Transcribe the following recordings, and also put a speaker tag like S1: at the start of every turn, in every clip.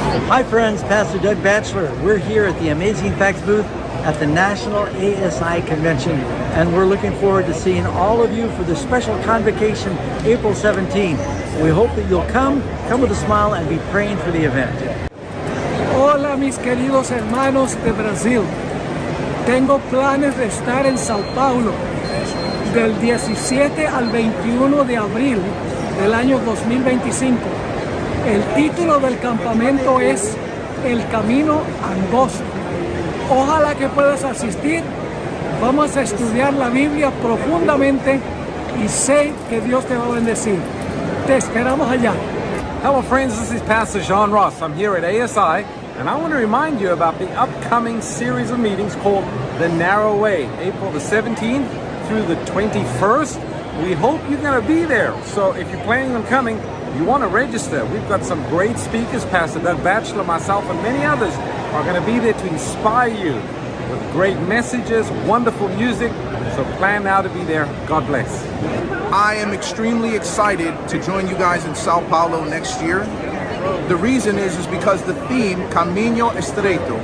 S1: Hi friends, Pastor Doug Batchelor. We're here at the Amazing Facts booth at the National ASI Convention, and we're looking forward to seeing all of you for the special convocation April 17th. We hope that you'll come with a smile, and be praying for the event.
S2: Hola mis queridos hermanos de Brasil. Tengo planes de estar en Sao Paulo del 17 al 21 de abril del año 2025. El título del campamento es El Camino Angosto. Ojalá que puedas asistir. Vamos a estudiar la Biblia profundamente y sé que Dios te va a bendecir. Te esperamos allá.
S3: Hello friends, this is Pastor John Ross. I'm here at ASI, and I want to remind you about the upcoming series of meetings called The Narrow Way, April the 17th through the 21st. We hope you're going to be there. So if you're planning on coming, you want to register. We've got some great speakers, Pastor Doug Batchelor, myself, and many others are going to be there to inspire you with great messages, wonderful music. So plan now to be there. God bless.
S4: I am extremely excited to join you guys in Sao Paulo next year. The reason is because the theme, Caminho Estreito,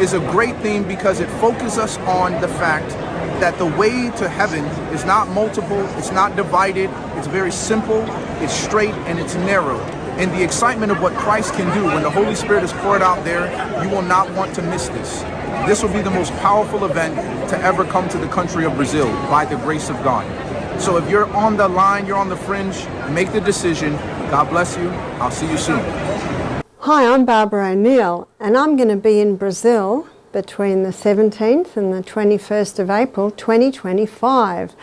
S4: is a great theme because it focuses us on the fact that the way to heaven is not multiple, it's not divided, it's very simple, it's straight, and it's narrow. And the excitement of what Christ can do when the Holy Spirit is poured out there, you will not want to miss this. This will be the most powerful event to ever come to the country of Brazil by the grace of God. So if you're on the line, you're on the fringe, make the decision. God bless you. I'll see you soon.
S5: Hi, I'm Barbara O'Neill, and I'm going to be in Brazil between the 17th and the 21st of April 2025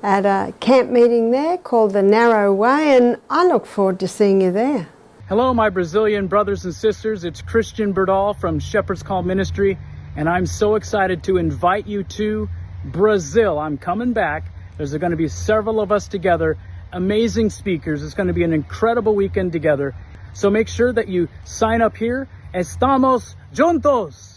S5: at a camp meeting there called The Narrow Way, and I look forward to seeing you there.
S6: Hello, my Brazilian brothers and sisters. It's Christian Berdal from Shepherd's Call Ministry, and I'm so excited to invite you to Brazil. I'm coming back. There's going to be several of us together, amazing speakers. It's going to be an incredible weekend together. So make sure that you sign up here. Estamos juntos!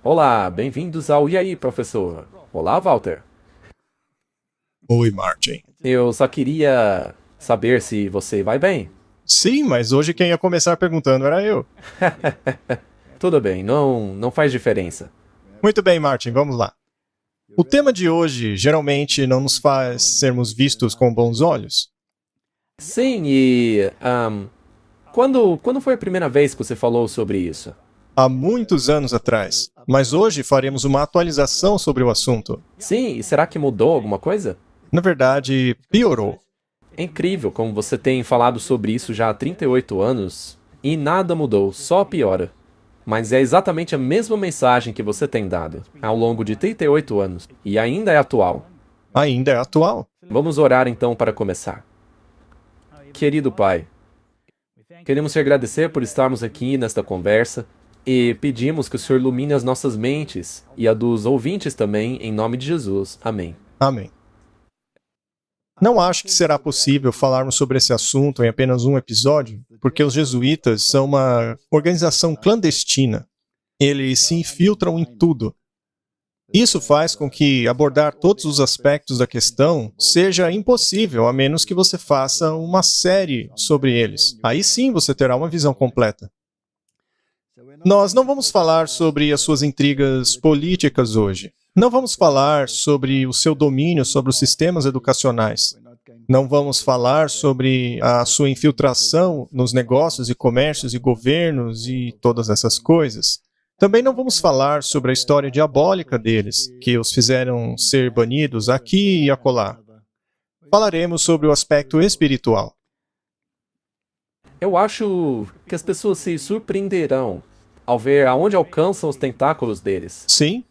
S7: Olá, bem-vindos ao E aí, professor? Olá, Walter.
S8: Oi, Martin.
S7: Eu só queria saber se você vai bem.
S8: Sim, mas hoje quem ia começar perguntando era eu.
S7: Tudo bem, não faz diferença.
S8: Muito bem, Martin, vamos lá. O tema de hoje geralmente não nos faz sermos vistos com bons olhos.
S7: Sim, e... quando foi a primeira vez que você falou sobre isso?
S8: Há muitos anos atrás, mas hoje faremos uma atualização sobre o assunto.
S7: Sim, e será que mudou alguma coisa?
S8: Na verdade, piorou.
S7: É incrível como você tem falado sobre isso já há 38 anos e nada mudou, só piora. Mas é exatamente a mesma mensagem que você tem dado ao longo de 38 anos e ainda é atual.
S8: Ainda é atual.
S7: Vamos orar então para começar. Querido Pai, queremos te agradecer por estarmos aqui nesta conversa e pedimos que o Senhor ilumine as nossas mentes e a dos ouvintes também, em nome de Jesus. Amém.
S8: Amém. Não acho que será possível falarmos sobre esse assunto em apenas um episódio, porque os jesuítas são uma organização clandestina. Eles se infiltram em tudo. Isso faz com que abordar todos os aspectos da questão seja impossível, a menos que você faça uma série sobre eles. Aí sim você terá uma visão completa. Nós não vamos falar sobre as suas intrigas políticas hoje. Não vamos falar sobre o seu domínio sobre os sistemas educacionais. Não vamos falar sobre a sua infiltração nos negócios e comércios e governos e todas essas coisas. Também não vamos falar sobre a história diabólica deles, que os fizeram ser banidos aqui e acolá. Falaremos sobre o aspecto espiritual.
S7: Eu acho que as pessoas se surpreenderão ao ver aonde alcançam os tentáculos deles.
S8: Sim,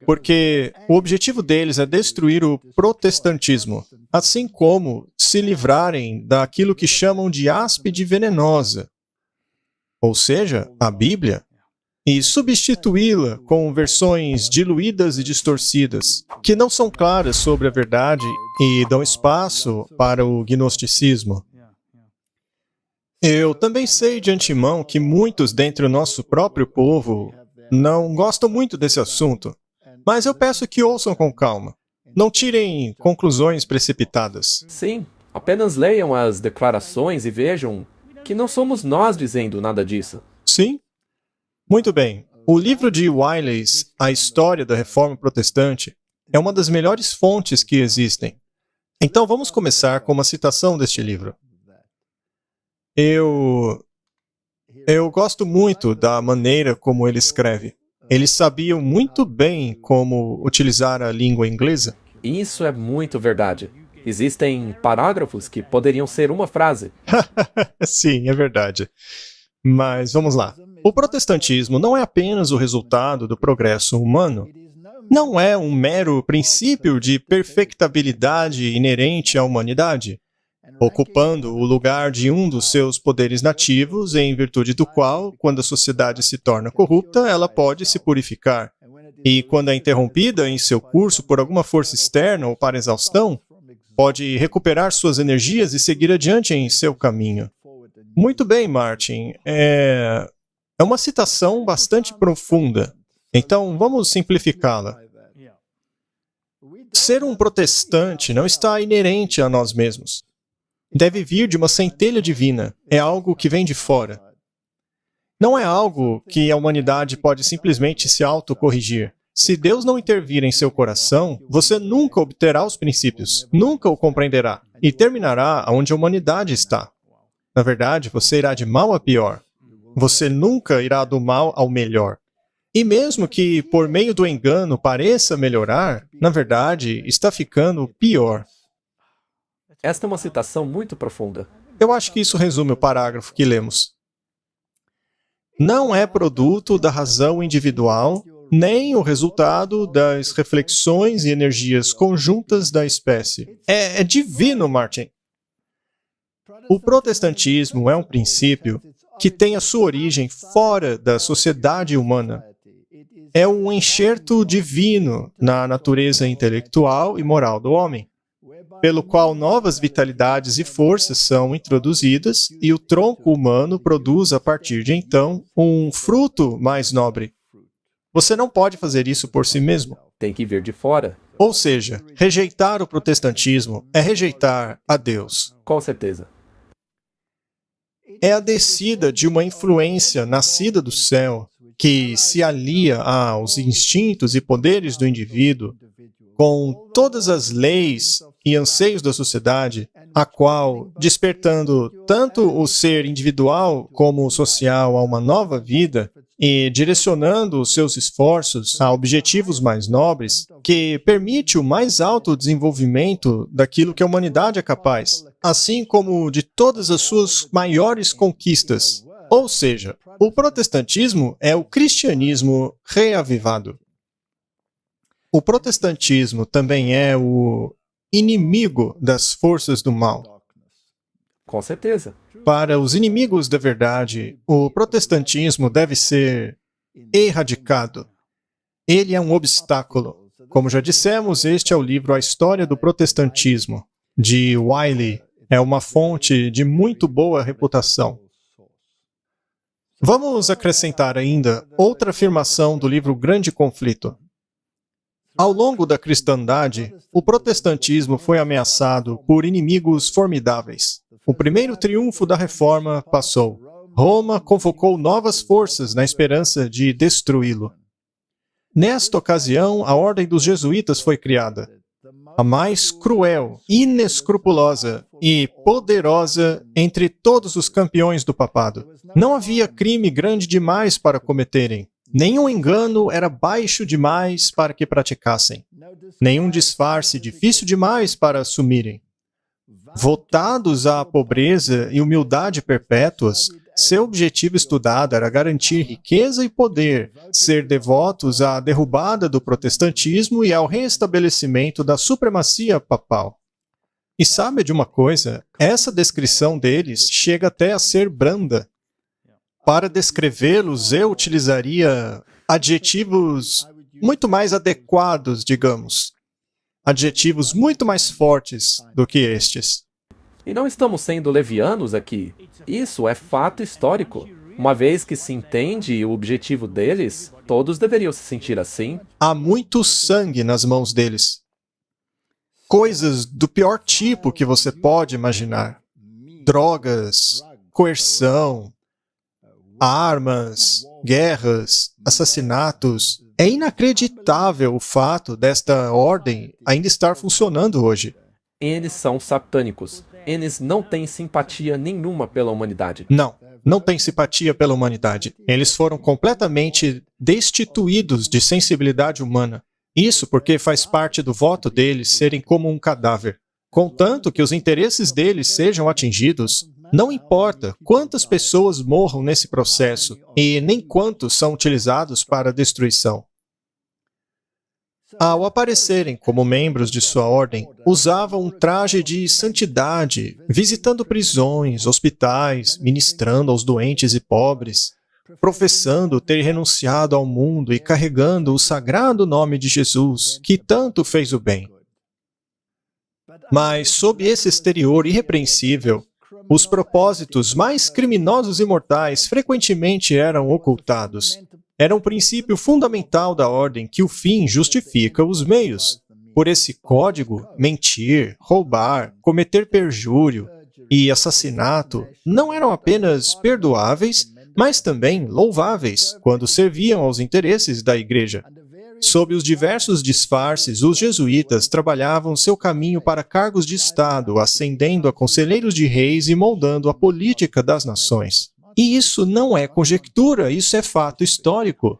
S8: porque o objetivo deles é destruir o protestantismo, assim como se livrarem daquilo que chamam de áspide venenosa, ou seja, a Bíblia, e substituí-la com versões diluídas e distorcidas, que não são claras sobre a verdade e dão espaço para o gnosticismo. Eu também sei de antemão que muitos dentre o nosso próprio povo não gostam muito desse assunto, mas eu peço que ouçam com calma. Não tirem conclusões precipitadas.
S7: Sim, apenas leiam as declarações e vejam que não somos nós dizendo nada disso.
S8: Sim? Muito bem. O livro de Wiley's, A História da Reforma Protestante, é uma das melhores fontes que existem. Então vamos começar com uma citação deste livro. Eu gosto muito da maneira como ele escreve. Eles sabiam muito bem como utilizar a língua inglesa.
S7: Isso é muito verdade. Existem parágrafos que poderiam ser uma frase.
S8: Sim, é verdade. Mas vamos lá. O protestantismo não é apenas o resultado do progresso humano. Não é um mero princípio de perfectibilidade inerente à humanidade, ocupando o lugar de um dos seus poderes nativos, em virtude do qual, quando a sociedade se torna corrupta, ela pode se purificar. E, quando é interrompida em seu curso por alguma força externa ou para exaustão, pode recuperar suas energias e seguir adiante em seu caminho. Muito bem, Martin. É uma citação bastante profunda. Então, vamos simplificá-la. Ser um protestante não está inerente a nós mesmos. Deve vir de uma centelha divina. É algo que vem de fora. Não é algo que a humanidade pode simplesmente se autocorrigir. Se Deus não intervir em seu coração, você nunca obterá os princípios, nunca o compreenderá, e terminará onde a humanidade está. Na verdade, você irá de mal a pior. Você nunca irá do mal ao melhor. E mesmo que, por meio do engano, pareça melhorar, na verdade, está ficando pior.
S7: Esta é uma citação muito profunda.
S8: Eu acho que isso resume o parágrafo que lemos. Não é produto da razão individual, nem o resultado das reflexões e energias conjuntas da espécie. É divino, Martin. O protestantismo é um princípio que tem a sua origem fora da sociedade humana. É um enxerto divino na natureza intelectual e moral do homem, pelo qual novas vitalidades e forças são introduzidas e o tronco humano produz, a partir de então, um fruto mais nobre. Você não pode fazer isso por si mesmo.
S7: Tem que vir de fora.
S8: Ou seja, rejeitar o protestantismo é rejeitar a Deus.
S7: Com certeza.
S8: É a descida de uma influência nascida do céu que se alia aos instintos e poderes do indivíduo com todas as leis e anseios da sociedade, a qual, despertando tanto o ser individual como o social a uma nova vida e direcionando os seus esforços a objetivos mais nobres, que permite o mais alto desenvolvimento daquilo que a humanidade é capaz, assim como de todas as suas maiores conquistas. Ou seja, o protestantismo é o cristianismo reavivado. O protestantismo também é o inimigo das forças do mal.
S7: Com certeza.
S8: Para os inimigos da verdade, o protestantismo deve ser erradicado. Ele é um obstáculo. Como já dissemos, este é o livro A História do Protestantismo, de Wiley. É uma fonte de muito boa reputação. Vamos acrescentar ainda outra afirmação do livro Grande Conflito. Ao longo da cristandade, o protestantismo foi ameaçado por inimigos formidáveis. O primeiro triunfo da Reforma passou. Roma convocou novas forças na esperança de destruí-lo. Nesta ocasião, a Ordem dos Jesuítas foi criada. A mais cruel, inescrupulosa e poderosa entre todos os campeões do papado. Não havia crime grande demais para cometerem. Nenhum engano era baixo demais para que praticassem. Nenhum disfarce difícil demais para assumirem. Votados à pobreza e humildade perpétuas, seu objetivo estudado era garantir riqueza e poder, ser devotos à derrubada do protestantismo e ao restabelecimento da supremacia papal. E sabe de uma coisa? Essa descrição deles chega até a ser branda. Para descrevê-los, eu utilizaria adjetivos muito mais adequados, digamos. Adjetivos muito mais fortes do que estes.
S7: E não estamos sendo levianos aqui. Isso é fato histórico. Uma vez que se entende o objetivo deles, todos deveriam se sentir assim.
S8: Há muito sangue nas mãos deles. Coisas do pior tipo que você pode imaginar. Drogas, coerção, armas, guerras, assassinatos. É inacreditável o fato desta ordem ainda estar funcionando hoje.
S7: Eles são satânicos. Eles não têm simpatia nenhuma pela humanidade.
S8: Não têm simpatia pela humanidade. Eles foram completamente destituídos de sensibilidade humana. Isso porque faz parte do voto deles serem como um cadáver. Contanto que os interesses deles sejam atingidos, não importa quantas pessoas morram nesse processo e nem quantos são utilizados para a destruição. Ao aparecerem como membros de sua ordem, usavam um traje de santidade, visitando prisões, hospitais, ministrando aos doentes e pobres, professando ter renunciado ao mundo e carregando o sagrado nome de Jesus, que tanto fez o bem. Mas, sob esse exterior irrepreensível, os propósitos mais criminosos e mortais frequentemente eram ocultados. Era um princípio fundamental da ordem que o fim justifica os meios. Por esse código, mentir, roubar, cometer perjúrio e assassinato não eram apenas perdoáveis, mas também louváveis quando serviam aos interesses da Igreja. Sob os diversos disfarces, os jesuítas trabalhavam seu caminho para cargos de Estado, ascendendo a conselheiros de reis e moldando a política das nações. E isso não é conjectura, isso é fato histórico.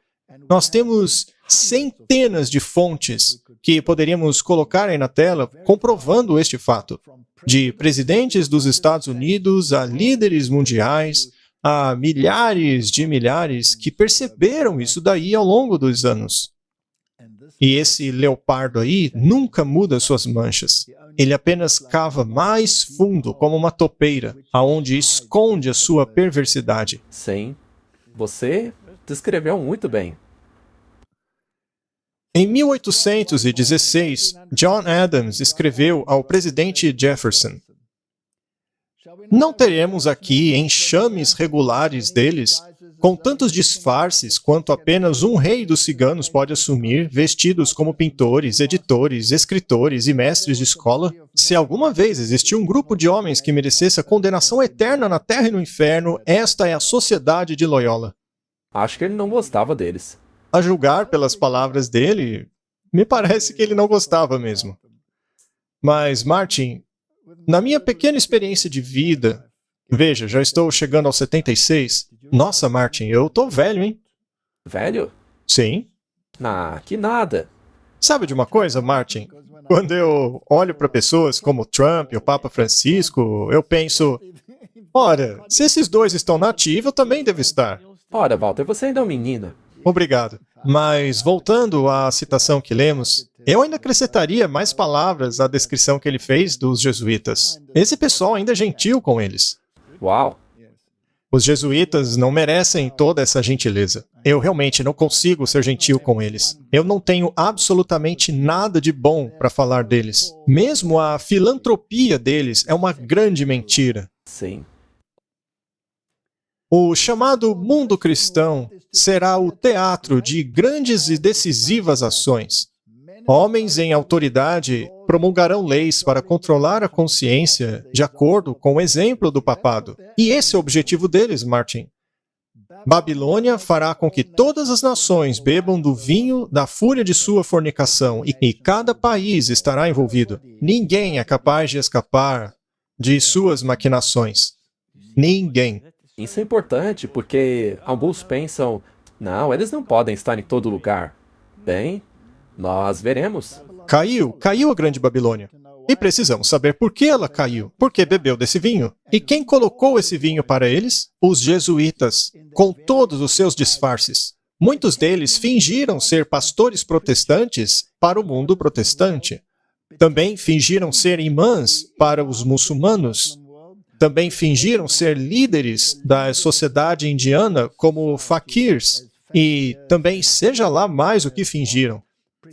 S8: Nós temos centenas de fontes que poderíamos colocar aí na tela comprovando este fato. De presidentes dos Estados Unidos a líderes mundiais, a milhares de milhares que perceberam isso daí ao longo dos anos. E esse leopardo aí nunca muda suas manchas. Ele apenas cava mais fundo como uma topeira, aonde esconde a sua perversidade.
S7: Sim, você descreveu muito bem.
S8: Em 1816, John Adams escreveu ao presidente Jefferson: "Não teremos aqui enxames regulares deles, com tantos disfarces quanto apenas um rei dos ciganos pode assumir, vestidos como pintores, editores, escritores e mestres de escola. Se alguma vez existiu um grupo de homens que merecesse a condenação eterna na terra e no inferno, esta é a Sociedade de Loyola."
S7: Acho que ele não gostava deles.
S8: A julgar pelas palavras dele, me parece que ele não gostava mesmo. Mas, Martin, na minha pequena experiência de vida, veja, já estou chegando aos 76. Nossa, Martin, eu tô velho, hein?
S7: Velho?
S8: Sim.
S7: Ah, que nada.
S8: Sabe de uma coisa, Martin? Quando eu olho para pessoas como Trump e o Papa Francisco, eu penso, ora, se esses dois estão na ativa, eu também devo estar.
S7: Ora, Walter, você ainda é um menino.
S8: Obrigado. Mas, voltando à citação que lemos, eu ainda acrescentaria mais palavras à descrição que ele fez dos jesuítas. Esse pessoal ainda é gentil com eles.
S7: Uau!
S8: Os jesuítas não merecem toda essa gentileza. Eu realmente não consigo ser gentil com eles. Eu não tenho absolutamente nada de bom para falar deles. Mesmo a filantropia deles é uma grande mentira.
S7: Sim.
S8: O chamado mundo cristão será o teatro de grandes e decisivas ações. Homens em autoridade promulgarão leis para controlar a consciência de acordo com o exemplo do papado. E esse é o objetivo deles, Martin. Babilônia fará com que todas as nações bebam do vinho da fúria de sua fornicação, e cada país estará envolvido. Ninguém é capaz de escapar de suas maquinações. Ninguém.
S7: Isso é importante porque alguns pensam, não, eles não podem estar em todo lugar. Bem, nós veremos.
S8: Caiu a grande Babilônia. E precisamos saber por que ela caiu. Por que bebeu desse vinho? E quem colocou esse vinho para eles? Os jesuítas, com todos os seus disfarces. Muitos deles fingiram ser pastores protestantes para o mundo protestante. Também fingiram ser imãs para os muçulmanos. Também fingiram ser líderes da sociedade indiana como faquirs. E também seja lá mais o que fingiram.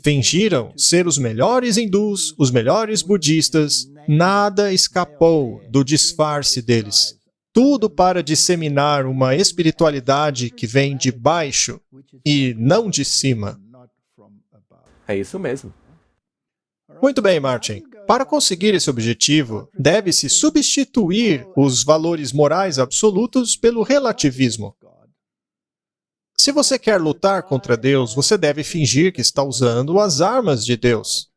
S8: Fingiram ser os melhores hindus, os melhores budistas. Nada escapou do disfarce deles. Tudo para disseminar uma espiritualidade que vem de baixo e não de cima.
S7: É isso mesmo.
S8: Muito bem, Martin. Para conseguir esse objetivo, deve-se substituir os valores morais absolutos pelo relativismo. Se você quer lutar contra Deus, você deve fingir que está usando as armas de Deus.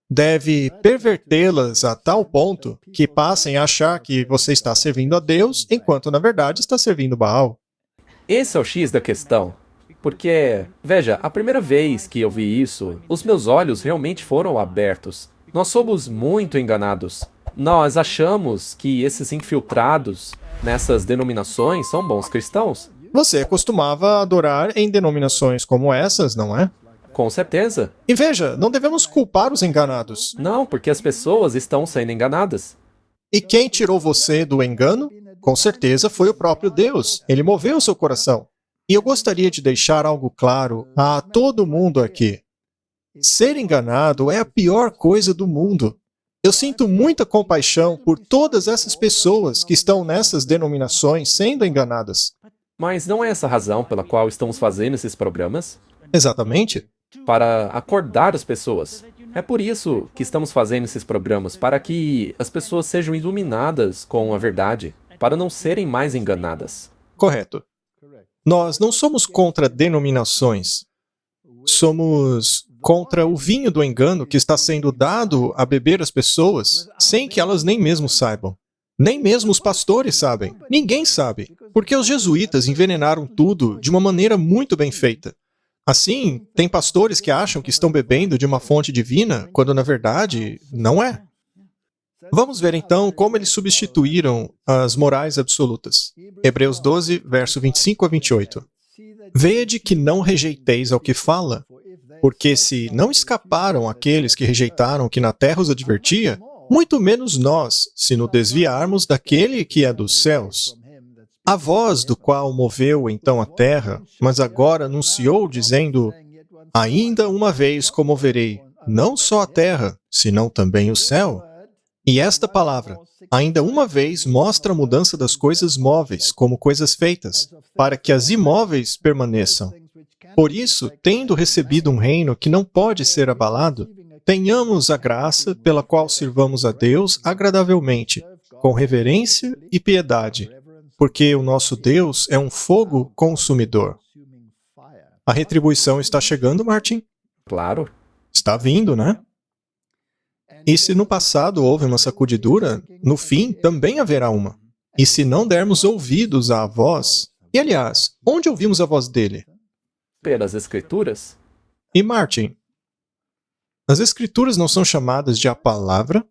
S8: Deve pervertê-las a tal ponto que passem a achar que você está servindo a Deus, enquanto na verdade está servindo Baal.
S7: Esse é o X da questão. Porque, veja, a primeira vez que eu vi isso, os meus olhos realmente foram abertos. Nós somos muito enganados. Nós achamos que esses infiltrados nessas denominações são bons cristãos.
S8: Você costumava adorar em denominações como essas, não é?
S7: Com certeza.
S8: E veja, não devemos culpar os enganados.
S7: Não, porque as pessoas estão sendo enganadas.
S8: E quem tirou você do engano? Com certeza foi o próprio Deus. Ele moveu o seu coração. E eu gostaria de deixar algo claro a todo mundo aqui. Ser enganado é a pior coisa do mundo. Eu sinto muita compaixão por todas essas pessoas que estão nessas denominações sendo enganadas.
S7: Mas não é essa a razão pela qual estamos fazendo esses programas?
S8: Exatamente.
S7: Para acordar as pessoas. É por isso que estamos fazendo esses programas, para que as pessoas sejam iluminadas com a verdade, para não serem mais enganadas.
S8: Correto. Nós não somos contra denominações. Somos contra o vinho do engano que está sendo dado a beber às pessoas sem que elas nem mesmo saibam. Nem mesmo os pastores sabem. Ninguém sabe. Porque os jesuítas envenenaram tudo de uma maneira muito bem feita. Assim, tem pastores que acham que estão bebendo de uma fonte divina, quando na verdade não é. Vamos ver então como eles substituíram as morais absolutas. Hebreus 12, verso 25 a 28. Vede que não rejeiteis ao que fala, porque se não escaparam aqueles que rejeitaram o que na terra os advertia, muito menos nós, se nos desviarmos daquele que é dos céus. A voz do qual moveu então a terra, mas agora anunciou, dizendo, ainda uma vez comoverei, não só a terra, senão também o céu. E esta palavra, ainda uma vez, mostra a mudança das coisas móveis, como coisas feitas, para que as imóveis permaneçam. Por isso, tendo recebido um reino que não pode ser abalado, tenhamos a graça pela qual sirvamos a Deus agradavelmente, com reverência e piedade, porque o nosso Deus é um fogo consumidor. A retribuição está chegando, Martin?
S7: Claro.
S8: Está vindo, né? E se no passado houve uma sacudidura, no fim também haverá uma. E se não dermos ouvidos à voz... E aliás, onde ouvimos a voz dele?
S7: Pelas Escrituras?
S8: E Martin, as Escrituras não são chamadas de a palavra?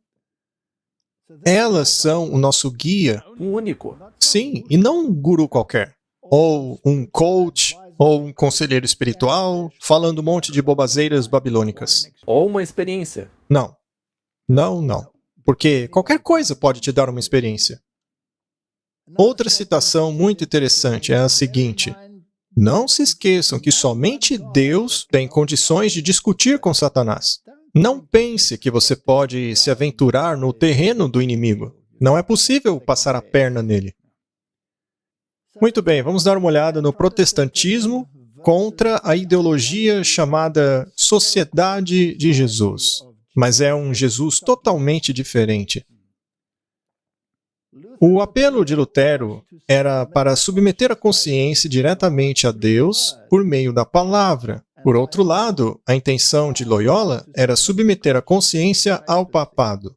S8: Elas são o nosso guia.
S7: Um único.
S8: Sim, e não um guru qualquer. Ou um coach, ou um conselheiro espiritual, falando um monte de bobazeiras babilônicas.
S7: Ou uma experiência.
S8: Não. Não. Porque qualquer coisa pode te dar uma experiência. Outra citação muito interessante é a seguinte. Não se esqueçam que somente Deus tem condições de discutir com Satanás. Não pense que você pode se aventurar no terreno do inimigo. Não é possível passar a perna nele. Muito bem, vamos dar uma olhada no protestantismo contra a ideologia chamada Sociedade de Jesus, mas é um Jesus totalmente diferente. O apelo de Lutero era para submeter a consciência diretamente a Deus por meio da palavra. Por outro lado, a intenção de Loyola era submeter a consciência ao papado.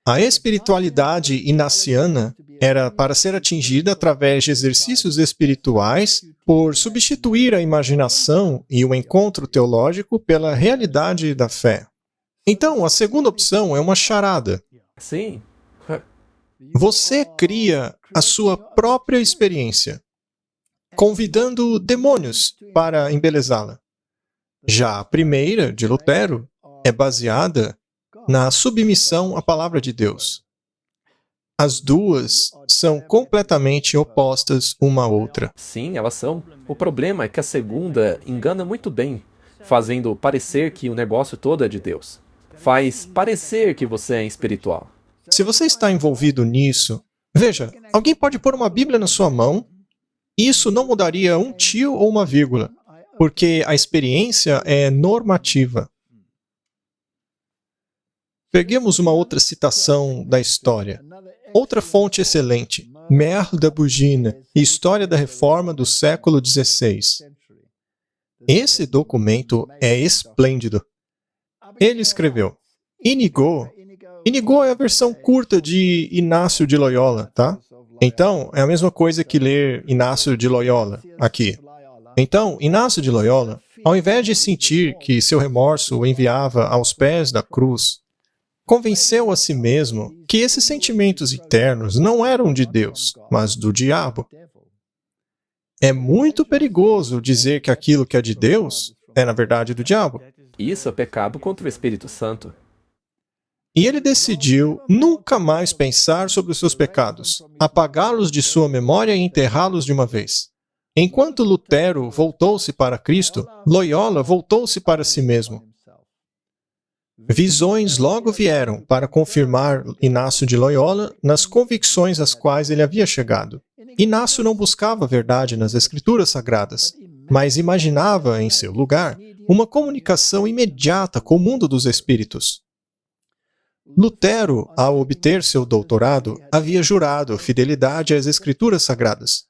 S8: A espiritualidade inaciana era para ser atingida através de exercícios espirituais por substituir a imaginação e o encontro teológico pela realidade da fé. Então, a segunda opção é uma charada.
S7: Sim.
S8: Você cria a sua própria experiência, convidando demônios para embelezá-la. Já a primeira, de Lutero, é baseada na submissão à palavra de Deus. As duas são completamente opostas uma à outra.
S7: Sim, elas são. O problema é que a segunda engana muito bem, fazendo parecer que o negócio todo é de Deus. Faz parecer que você é espiritual.
S8: Se você está envolvido nisso, veja, alguém pode pôr uma Bíblia na sua mão, e isso não mudaria um tio ou uma vírgula, porque a experiência é normativa. Peguemos uma outra citação da história. Outra fonte excelente, Merle de Bugine, História da Reforma do século XVI. Esse documento é esplêndido. Ele escreveu, Inigo é a versão curta de Inácio de Loyola, tá? Então, é a mesma coisa que ler Inácio de Loyola aqui. Então, Inácio de Loyola, ao invés de sentir que seu remorso o enviava aos pés da cruz, convenceu a si mesmo que esses sentimentos internos não eram de Deus, mas do diabo. É muito perigoso dizer que aquilo que é de Deus é, na verdade, do diabo.
S7: Isso é pecado contra o Espírito Santo.
S8: E ele decidiu nunca mais pensar sobre os seus pecados, apagá-los de sua memória e enterrá-los de uma vez. Enquanto Lutero voltou-se para Cristo, Loyola voltou-se para si mesmo. Visões logo vieram para confirmar Inácio de Loyola nas convicções às quais ele havia chegado. Inácio não buscava a verdade nas Escrituras Sagradas, mas imaginava, em seu lugar, uma comunicação imediata com o mundo dos espíritos. Lutero, ao obter seu doutorado, havia jurado fidelidade às Escrituras Sagradas.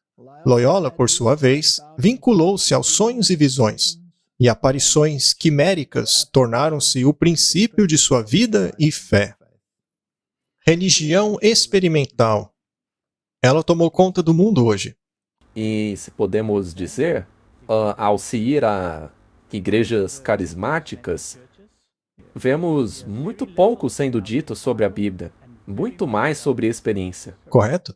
S8: Loyola, por sua vez, vinculou-se aos sonhos e visões, e aparições quiméricas tornaram-se o princípio de sua vida e fé. Religião experimental. Ela tomou conta do mundo hoje.
S7: E, se podemos dizer, ao se ir a igrejas carismáticas, vemos muito pouco sendo dito sobre a Bíblia, muito mais sobre experiência.
S8: Correto?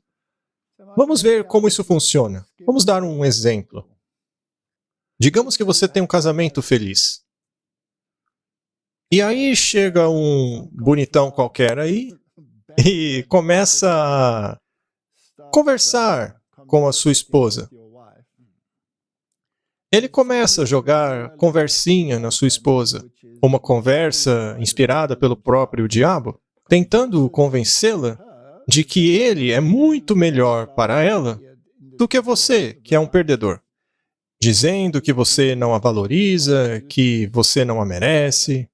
S8: Vamos ver como isso funciona. Vamos dar um exemplo. Digamos que você tem um casamento feliz. E aí chega um bonitão qualquer aí e começa a conversar com a sua esposa. Ele começa a jogar conversinha na sua esposa, uma conversa inspirada pelo próprio diabo, tentando convencê-la de que ele é muito melhor para ela do que você, que é um perdedor. Dizendo que você não a valoriza, que você não a merece.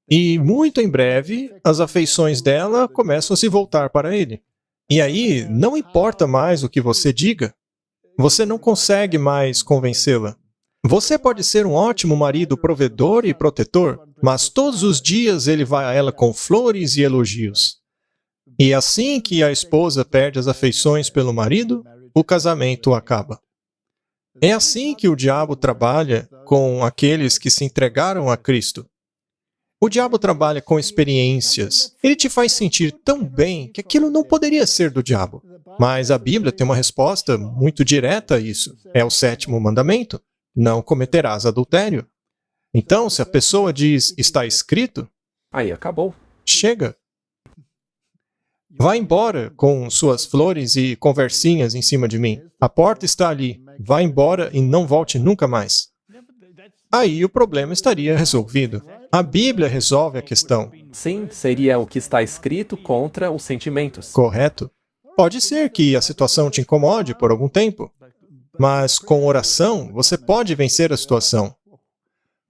S8: E muito em breve, as afeições dela começam a se voltar para ele. E aí, não importa mais o que você diga, você não consegue mais convencê-la. Você pode ser um ótimo marido provedor e protetor, mas todos os dias ele vai a ela com flores e elogios. E assim que a esposa perde as afeições pelo marido, o casamento acaba. É assim que o diabo trabalha com aqueles que se entregaram a Cristo. O diabo trabalha com experiências. Ele te faz sentir tão bem que aquilo não poderia ser do diabo. Mas a Bíblia tem uma resposta muito direta a isso. É o 7º mandamento. Não cometerás adultério. Então, se a pessoa diz, está escrito,
S7: Aí acabou.
S8: chega. Vá embora com suas flores e conversinhas em cima de mim. A porta está ali. Vá embora e não volte nunca mais. Aí o problema estaria resolvido. A Bíblia resolve a questão.
S7: Sim, seria o que está escrito contra os sentimentos.
S8: Correto? Pode ser que a situação te incomode por algum tempo. Mas com oração, você pode vencer a situação.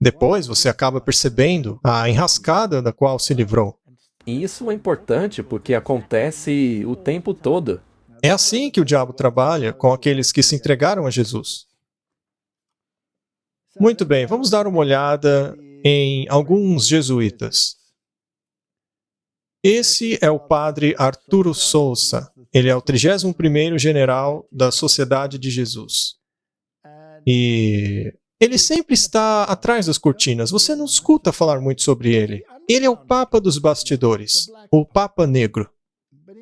S8: Depois você acaba percebendo a enrascada da qual se livrou.
S7: E isso é importante porque acontece o tempo todo.
S8: É assim que o diabo trabalha com aqueles que se entregaram a Jesus. Muito bem, vamos dar uma olhada em alguns jesuítas. Esse é o padre Arturo Sousa. Ele é o 31º general da Sociedade de Jesus. E ele sempre está atrás das cortinas. Você não escuta falar muito sobre ele. Ele é o Papa dos bastidores, o Papa Negro.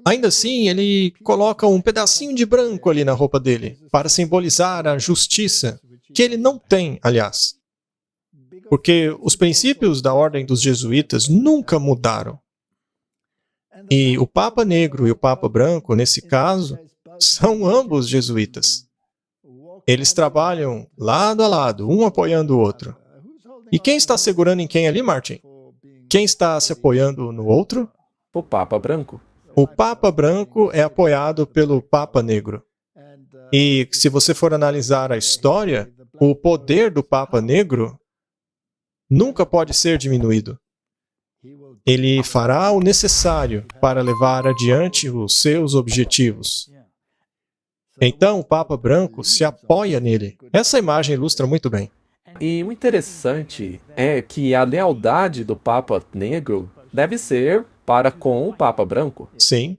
S8: Ainda assim, ele coloca um pedacinho de branco ali na roupa dele, para simbolizar a justiça, que ele não tem, aliás. Porque os princípios da ordem dos jesuítas nunca mudaram. E o Papa Negro e o Papa Branco, nesse caso, são ambos jesuítas. Eles trabalham lado a lado, um apoiando o outro. E quem está segurando em quem ali, Martin? Quem está se apoiando no outro?
S7: O Papa Branco.
S8: O Papa Branco é apoiado pelo Papa Negro. E se você for analisar a história, o poder do Papa Negro nunca pode ser diminuído. Ele fará o necessário para levar adiante os seus objetivos. Então, o Papa Branco se apoia nele. Essa imagem ilustra muito bem.
S7: E o interessante é que a lealdade do Papa Negro deve ser para com o Papa Branco.
S8: Sim.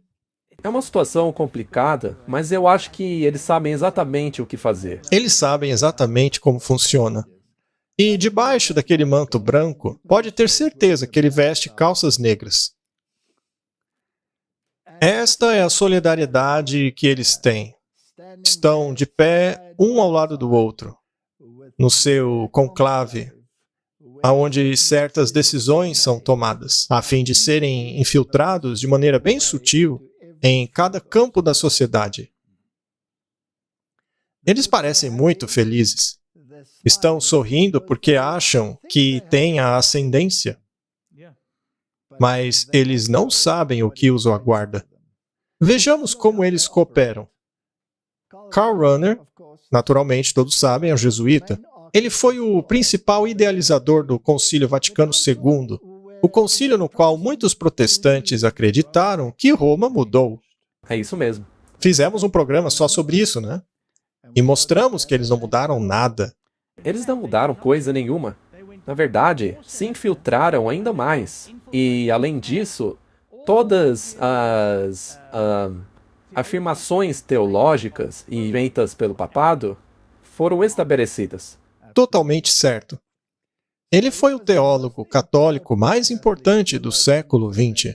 S7: É uma situação complicada, mas eu acho que eles sabem exatamente o que fazer.
S8: Eles sabem exatamente como funciona. E debaixo daquele manto branco, pode ter certeza que ele veste calças negras. Esta é a solidariedade que eles têm. Estão de pé, um ao lado do outro, no seu conclave, onde certas decisões são tomadas, a fim de serem infiltrados de maneira bem sutil em cada campo da sociedade. Eles parecem muito felizes. Estão sorrindo porque acham que têm a ascendência. Mas eles não sabem o que os aguarda. Vejamos como eles cooperam. Karl Rahner, naturalmente todos sabem, é um jesuíta. Ele foi o principal idealizador do Concílio Vaticano II, o concílio no qual muitos protestantes acreditaram que Roma mudou.
S7: É isso mesmo.
S8: Fizemos um programa só sobre isso, né? E mostramos que eles não mudaram nada.
S7: Eles não mudaram coisa nenhuma. Na verdade, se infiltraram ainda mais. E, além disso, todas as afirmações teológicas feitas pelo papado foram estabelecidas.
S8: Totalmente certo. Ele foi o teólogo católico mais importante do século XX.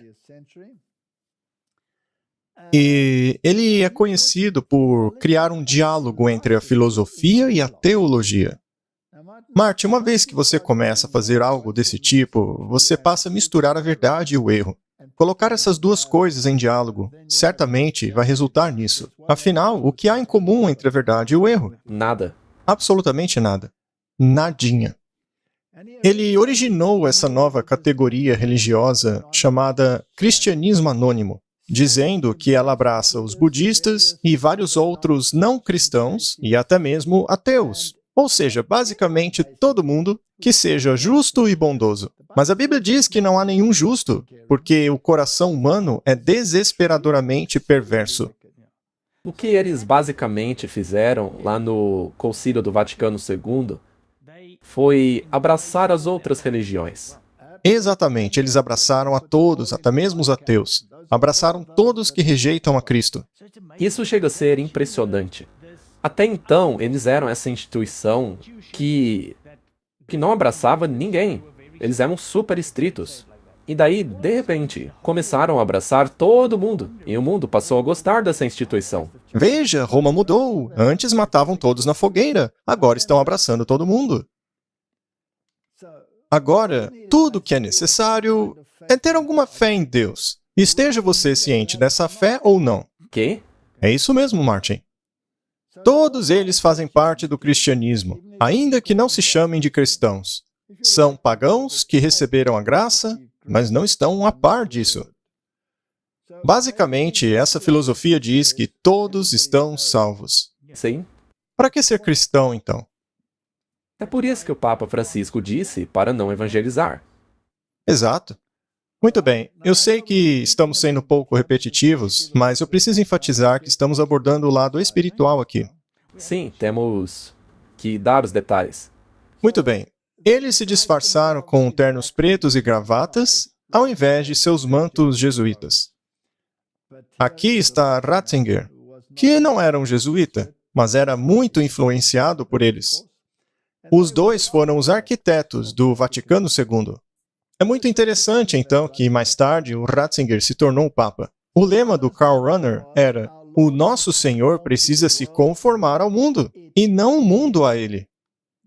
S8: E ele é conhecido por criar um diálogo entre a filosofia e a teologia. Martin, uma vez que você começa a fazer algo desse tipo, você passa a misturar a verdade e o erro. Colocar essas duas coisas em diálogo certamente vai resultar nisso. Afinal, o que há em comum entre a verdade e o erro?
S7: Nada.
S8: Absolutamente nada. Nadinha. Ele originou essa nova categoria religiosa chamada cristianismo anônimo, dizendo que ela abraça os budistas e vários outros não cristãos e até mesmo ateus. Ou seja, basicamente todo mundo que seja justo e bondoso. Mas a Bíblia diz que não há nenhum justo, porque o coração humano é desesperadoramente perverso.
S7: O que eles basicamente fizeram lá no Concílio do Vaticano II foi abraçar as outras religiões.
S8: Exatamente, eles abraçaram a todos, até mesmo os ateus. Abraçaram todos que rejeitam a Cristo.
S7: Isso chega a ser impressionante. Até então, eles eram essa instituição que não abraçava ninguém. Eles eram super estritos. E daí, de repente, começaram a abraçar todo mundo. E o mundo passou a gostar dessa instituição.
S8: Veja, Roma mudou. Antes matavam todos na fogueira. Agora estão abraçando todo mundo. Agora, tudo que é necessário é ter alguma fé em Deus. Esteja você ciente dessa fé ou não.
S7: Que?
S8: É isso mesmo, Martin. Todos eles fazem parte do cristianismo, ainda que não se chamem de cristãos. São pagãos que receberam a graça, mas não estão a par disso. Basicamente, essa filosofia diz que todos estão salvos.
S7: Sim.
S8: Para que ser cristão, então?
S7: É por isso que o Papa Francisco disse para não evangelizar.
S8: Exato. Muito bem, eu sei que estamos sendo um pouco repetitivos, mas eu preciso enfatizar que estamos abordando o lado espiritual aqui.
S7: Sim, temos que dar os detalhes.
S8: Muito bem. Eles se disfarçaram com ternos pretos e gravatas, ao invés de seus mantos jesuítas. Aqui está Ratzinger, que não era um jesuíta, mas era muito influenciado por eles. Os dois foram os arquitetos do Vaticano II. É muito interessante, então, que mais tarde o Ratzinger se tornou o Papa. O lema do Karl Rahner era: o nosso Senhor precisa se conformar ao mundo, e não o mundo a ele.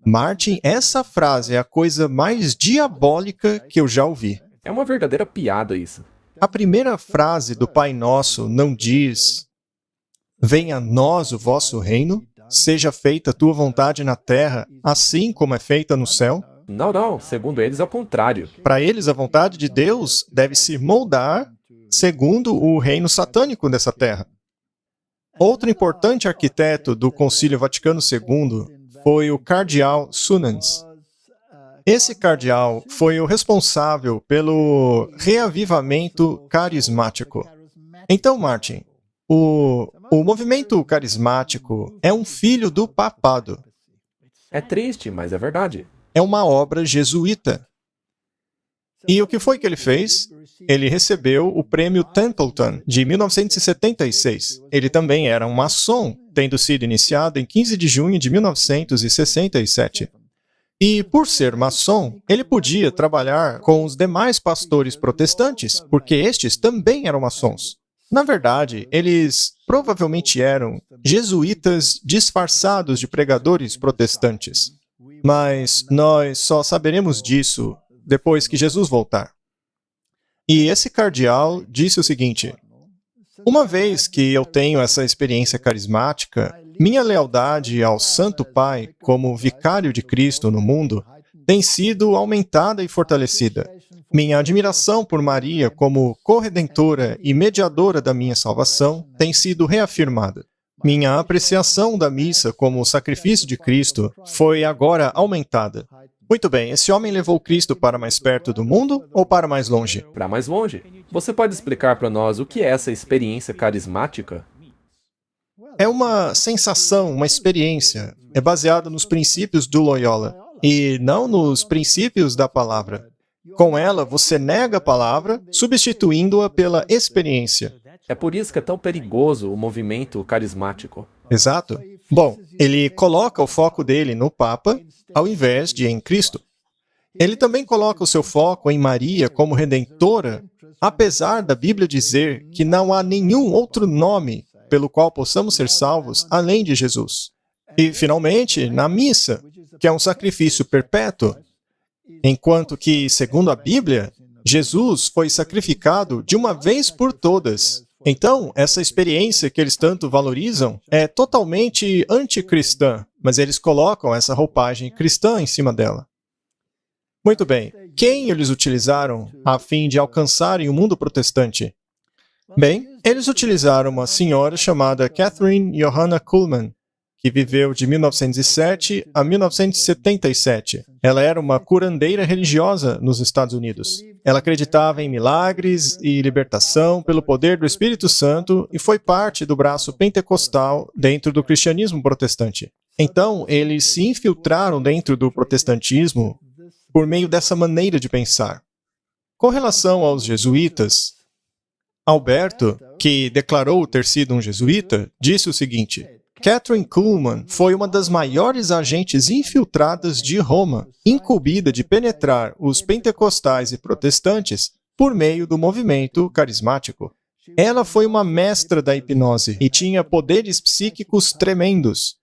S8: Martin, essa frase é a coisa mais diabólica que eu já ouvi.
S7: É uma verdadeira piada isso.
S8: A primeira frase do Pai Nosso não diz: venha a nós o vosso reino, seja feita a tua vontade na terra, assim como é feita no céu.
S7: Não, segundo eles é o contrário.
S8: Para eles, a vontade de Deus deve se moldar segundo o reino satânico dessa terra. Outro importante arquiteto do Concílio Vaticano II foi o cardeal Sunens. Esse cardeal foi o responsável pelo reavivamento carismático. Então, Martin, o movimento carismático é um filho do papado.
S7: É triste, mas é verdade.
S8: É uma obra jesuíta. E o que foi que ele fez? Ele recebeu o prêmio Templeton, de 1976. Ele também era um maçom, tendo sido iniciado em 15 de junho de 1967. E, por ser maçom, ele podia trabalhar com os demais pastores protestantes, porque estes também eram maçons. Na verdade, eles provavelmente eram jesuítas disfarçados de pregadores protestantes. Mas nós só saberemos disso depois que Jesus voltar. E esse cardeal disse o seguinte: uma vez que eu tenho essa experiência carismática, minha lealdade ao Santo Pai como vicário de Cristo no mundo tem sido aumentada e fortalecida. Minha admiração por Maria como corredentora e mediadora da minha salvação tem sido reafirmada. Minha apreciação da missa como sacrifício de Cristo foi agora aumentada. Muito bem, esse homem levou Cristo para mais perto do mundo ou para mais longe?
S7: Para mais longe. Você pode explicar para nós o que é essa experiência carismática?
S8: É uma sensação, uma experiência. É baseada nos princípios do Loyola e não nos princípios da palavra. Com ela, você nega a palavra, substituindo-a pela experiência.
S7: É por isso que é tão perigoso o movimento carismático.
S8: Exato. Bom, ele coloca o foco dele no Papa, ao invés de em Cristo. Ele também coloca o seu foco em Maria como redentora, apesar da Bíblia dizer que não há nenhum outro nome pelo qual possamos ser salvos além de Jesus. E, finalmente, na missa, que é um sacrifício perpétuo, enquanto que, segundo a Bíblia, Jesus foi sacrificado de uma vez por todas. Então, essa experiência que eles tanto valorizam é totalmente anticristã, mas eles colocam essa roupagem cristã em cima dela. Muito bem, quem eles utilizaram a fim de alcançarem o mundo protestante? Bem, eles utilizaram uma senhora chamada Catherine Johanna Kuhlman, que viveu de 1907 a 1977. Ela era uma curandeira religiosa nos Estados Unidos. Ela acreditava em milagres e libertação pelo poder do Espírito Santo e foi parte do braço pentecostal dentro do cristianismo protestante. Então, eles se infiltraram dentro do protestantismo por meio dessa maneira de pensar. Com relação aos jesuítas, Alberto, que declarou ter sido um jesuíta, disse o seguinte: Catherine Kuhlman foi uma das maiores agentes infiltradas de Roma, incumbida de penetrar os pentecostais e protestantes por meio do movimento carismático. Ela foi uma mestra da hipnose e tinha poderes psíquicos tremendos.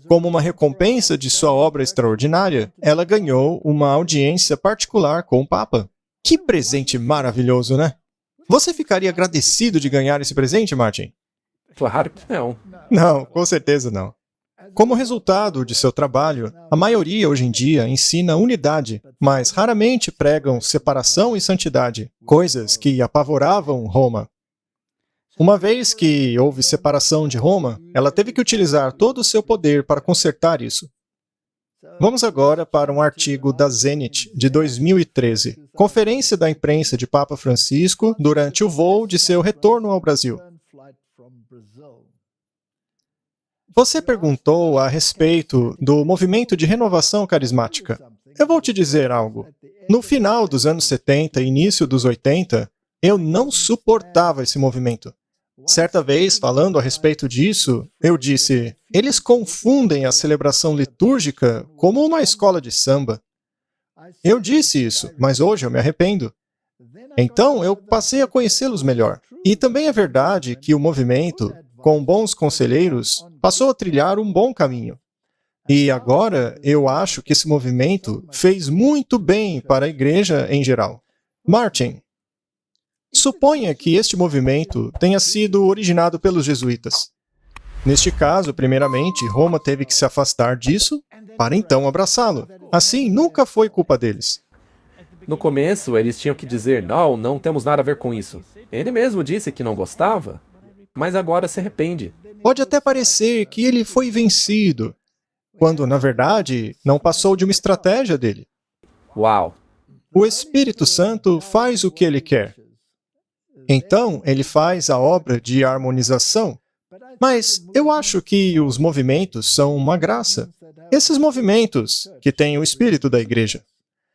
S8: Como uma recompensa de sua obra extraordinária, ela ganhou uma audiência particular com o Papa. Que presente maravilhoso, né? Você ficaria agradecido de ganhar esse presente, Martin?
S7: Claro que não.
S8: Não, com certeza não. Como resultado de seu trabalho, a maioria hoje em dia ensina unidade, mas raramente pregam separação e santidade, coisas que apavoravam Roma. Uma vez que houve separação de Roma, ela teve que utilizar todo o seu poder para consertar isso. Vamos agora para um artigo da Zenit, de 2013. Conferência da imprensa de Papa Francisco durante o voo de seu retorno ao Brasil. Você perguntou a respeito do movimento de renovação carismática. Eu vou te dizer algo. No final dos anos 70 e início dos 80, eu não suportava esse movimento. Certa vez, falando a respeito disso, eu disse, eles confundem a celebração litúrgica como uma escola de samba. Eu disse isso, mas hoje eu me arrependo. Então, eu passei a conhecê-los melhor. E também é verdade que o movimento, com bons conselheiros, passou a trilhar um bom caminho. E agora, eu acho que esse movimento fez muito bem para a igreja em geral. Martin, suponha que este movimento tenha sido originado pelos jesuítas. Neste caso, primeiramente, Roma teve que se afastar disso para então abraçá-lo. Assim, nunca foi culpa deles.
S7: No começo, eles tinham que dizer, não, não temos nada a ver com isso. Ele mesmo disse que não gostava, mas agora se arrepende.
S8: Pode até parecer que ele foi vencido, quando, na verdade, não passou de uma estratégia dele.
S7: Uau!
S8: O Espírito Santo faz o que ele quer. Então, ele faz a obra de harmonização. Mas eu acho que os movimentos são uma graça. Esses movimentos, que têm o espírito da igreja,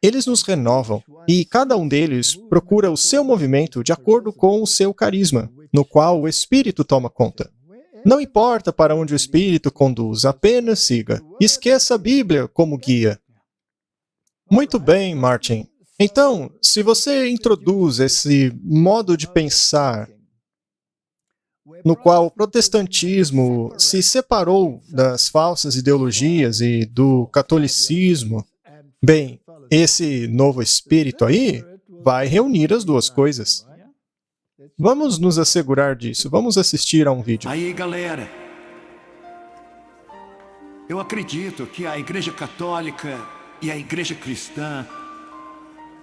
S8: eles nos renovam, e cada um deles procura o seu movimento de acordo com o seu carisma, no qual o Espírito toma conta. Não importa para onde o Espírito conduz, apenas siga. Esqueça a Bíblia como guia. Muito bem, Martin. Então, se você introduz esse modo de pensar no qual o protestantismo se separou das falsas ideologias e do catolicismo, bem, esse novo espírito aí vai reunir as duas coisas. Vamos nos assegurar disso. Vamos assistir a um vídeo.
S9: Aí, galera, eu acredito que a Igreja Católica e a Igreja Cristã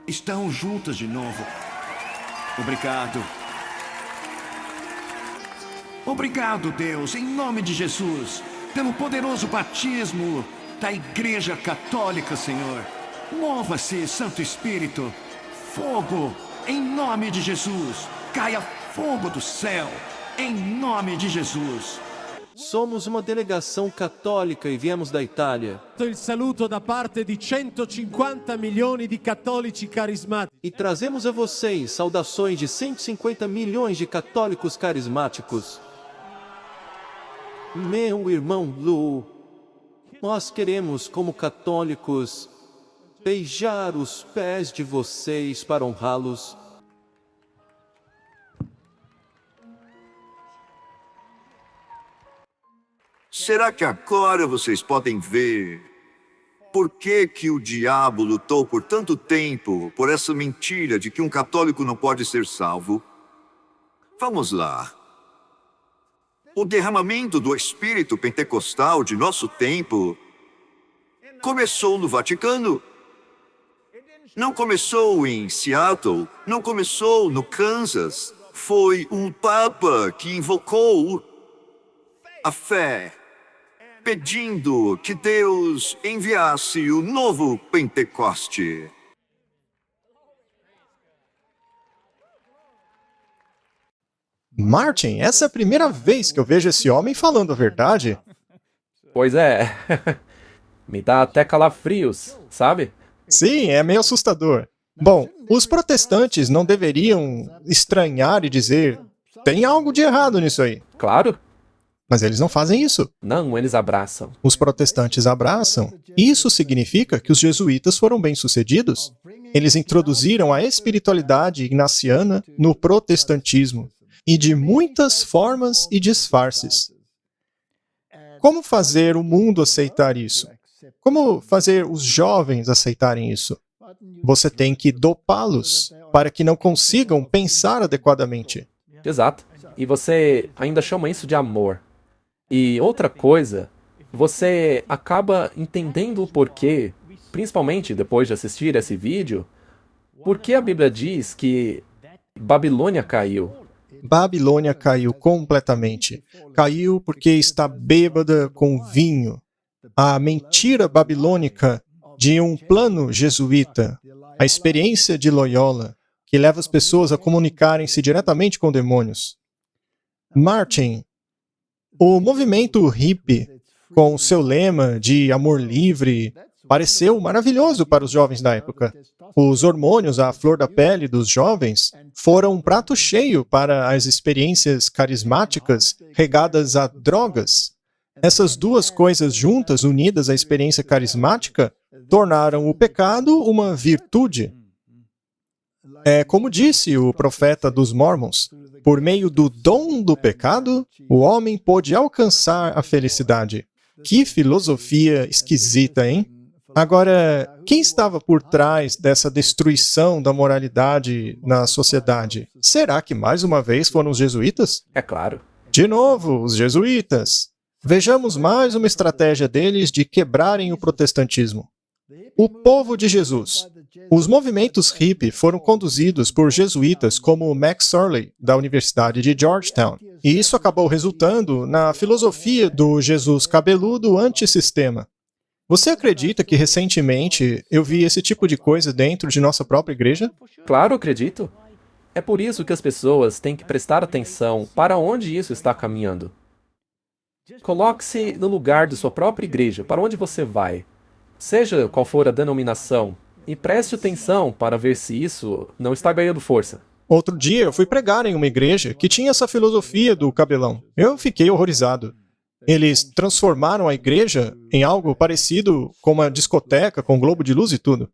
S9: estão juntas de novo. Obrigado. Obrigado, Deus, em nome de Jesus, pelo poderoso batismo da Igreja Católica, Senhor. Mova-se, Santo Espírito. Fogo, em nome de Jesus. Caia fogo do céu, em nome de Jesus.
S10: Somos uma delegação católica e viemos da Itália.
S11: Il saluto da parte di 150 milioni di cattolici carismatici.
S10: E trazemos a vocês saudações de 150 milhões de católicos carismáticos. Meu irmão Lu, nós queremos, como católicos, beijar os pés de vocês para honrá-los.
S12: Será que agora vocês podem ver por que o diabo lutou por tanto tempo por essa mentira de que um católico não pode ser salvo? Vamos lá. O derramamento do Espírito Pentecostal de nosso tempo começou no Vaticano. Não começou em Seattle, não começou no Kansas. Foi um Papa que invocou a fé, pedindo que Deus enviasse o novo Pentecoste.
S8: Martin, essa é a primeira vez que eu vejo esse homem falando a verdade.
S7: Pois é. Me dá até calafrios, sabe?
S8: Sim, é meio assustador. Bom, os protestantes não deveriam estranhar e dizer, tem algo de errado nisso aí.
S7: Claro.
S8: Mas eles não fazem isso.
S7: Não, eles abraçam.
S8: Os protestantes abraçam. Isso significa que os jesuítas foram bem-sucedidos. Eles introduziram a espiritualidade ignaciana no protestantismo, e de muitas formas e disfarces. Como fazer o mundo aceitar isso? Como fazer os jovens aceitarem isso? Você tem que dopá-los para que não consigam pensar adequadamente.
S7: Exato. E você ainda chama isso de amor. E outra coisa, você acaba entendendo o porquê, principalmente depois de assistir esse vídeo, por que a Bíblia diz que Babilônia caiu.
S8: Babilônia caiu completamente. Caiu porque está bêbada com vinho. A mentira babilônica de um plano jesuíta, a experiência de Loyola, que leva as pessoas a comunicarem-se diretamente com demônios. Martin, o movimento hippie, com seu lema de amor livre, pareceu maravilhoso para os jovens da época. Os hormônios à flor da pele dos jovens foram um prato cheio para as experiências carismáticas regadas a drogas. Essas duas coisas juntas, unidas à experiência carismática, tornaram o pecado uma virtude. É como disse o profeta dos Mormons, por meio do dom do pecado, o homem pôde alcançar a felicidade. Que filosofia esquisita, hein? Agora, quem estava por trás dessa destruição da moralidade na sociedade? Será que mais uma vez foram os jesuítas?
S7: É claro.
S8: De novo, os jesuítas. Vejamos mais uma estratégia deles de quebrarem o protestantismo. O povo de Jesus. Os movimentos hippie foram conduzidos por jesuítas como Max Surley, da Universidade de Georgetown. E isso acabou resultando na filosofia do Jesus cabeludo antissistema. Você acredita que recentemente eu vi esse tipo de coisa dentro de nossa própria igreja?
S7: Claro, acredito. É por isso que as pessoas têm que prestar atenção para onde isso está caminhando. Coloque-se no lugar de sua própria igreja, para onde você vai. Seja qual for a denominação, e preste atenção para ver se isso não está ganhando força.
S8: Outro dia eu fui pregar em uma igreja que tinha essa filosofia do cabelão. Eu fiquei horrorizado. Eles transformaram a igreja em algo parecido com uma discoteca com globo de luz e tudo.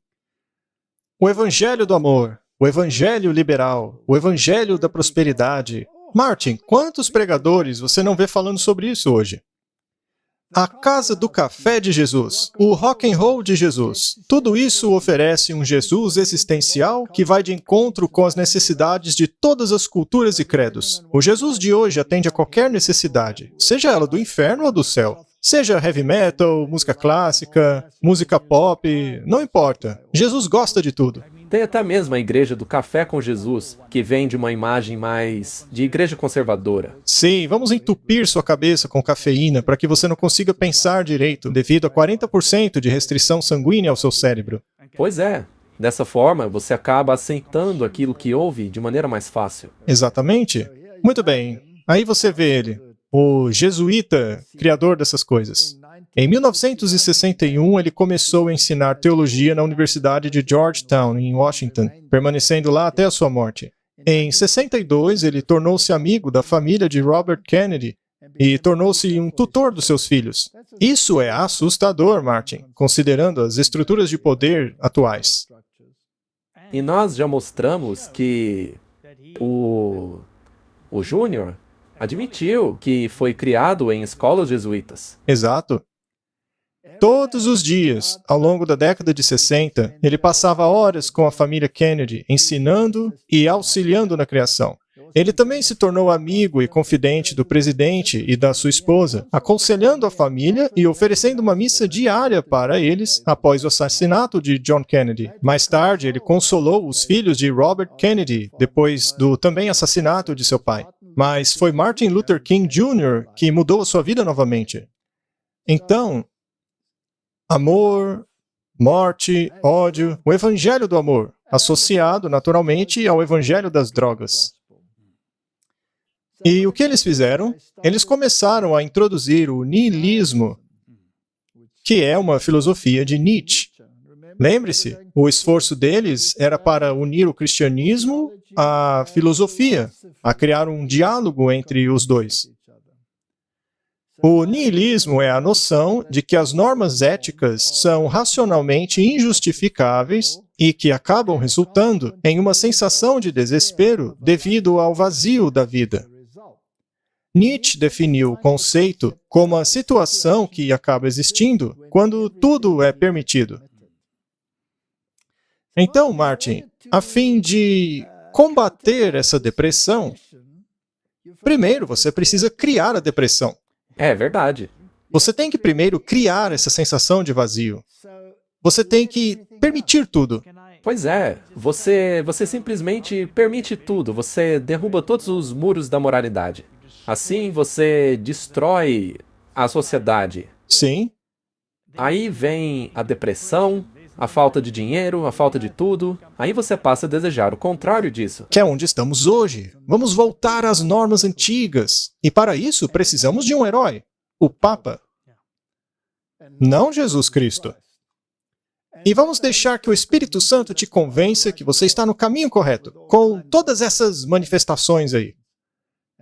S8: O evangelho do amor, o evangelho liberal, o evangelho da prosperidade. Martin, quantos pregadores você não vê falando sobre isso hoje? A casa do café de Jesus, o rock and roll de Jesus, tudo isso oferece um Jesus existencial que vai de encontro com as necessidades de todas as culturas e credos. O Jesus de hoje atende a qualquer necessidade, seja ela do inferno ou do céu. Seja heavy metal, música clássica, música pop, não importa. Jesus gosta de tudo.
S7: Tem até mesmo a igreja do Café com Jesus, que vem de uma imagem mais de igreja conservadora.
S8: Sim, vamos entupir sua cabeça com cafeína para que você não consiga pensar direito, devido a 40% de restrição sanguínea ao seu cérebro.
S7: Pois é. Dessa forma, você acaba aceitando aquilo que ouve de maneira mais fácil.
S8: Exatamente. Muito bem. Aí você vê ele, o jesuíta, criador dessas coisas. Em 1961, ele começou a ensinar teologia na Universidade de Georgetown, em Washington, permanecendo lá até a sua morte. Em 62, ele tornou-se amigo da família de Robert Kennedy e tornou-se um tutor dos seus filhos. Isso é assustador, Martin, considerando as estruturas de poder atuais.
S7: E nós já mostramos que o Júnior admitiu que foi criado em escolas jesuítas.
S8: Exato. Todos os dias, ao longo da década de 60, ele passava horas com a família Kennedy, ensinando e auxiliando na criação. Ele também se tornou amigo e confidente do presidente e da sua esposa, aconselhando a família e oferecendo uma missa diária para eles após o assassinato de John Kennedy. Mais tarde, ele consolou os filhos de Robert Kennedy, depois do também assassinato de seu pai. Mas foi Martin Luther King Jr. que mudou a sua vida novamente. Então, amor, morte, ódio, o evangelho do amor, associado naturalmente ao evangelho das drogas. E o que eles fizeram? Eles começaram a introduzir o niilismo, que é uma filosofia de Nietzsche. Lembre-se, o esforço deles era para unir o cristianismo à filosofia, a criar um diálogo entre os dois. O niilismo é a noção de que as normas éticas são racionalmente injustificáveis e que acabam resultando em uma sensação de desespero devido ao vazio da vida. Nietzsche definiu o conceito como a situação que acaba existindo quando tudo é permitido. Então, Martin, a fim de combater essa depressão, primeiro você precisa criar a depressão.
S7: É verdade.
S8: Você tem que primeiro criar essa sensação de vazio. Você tem que permitir tudo.
S7: Pois é, você simplesmente permite tudo, você derruba todos os muros da moralidade. Assim você destrói a sociedade.
S8: Sim.
S7: Aí vem a depressão, a falta de dinheiro, a falta de tudo. Aí você passa a desejar o contrário disso.
S8: Que é onde estamos hoje. Vamos voltar às normas antigas. E para isso precisamos de um herói, o Papa. Não Jesus Cristo. E vamos deixar que o Espírito Santo te convença que você está no caminho correto, com todas essas manifestações aí.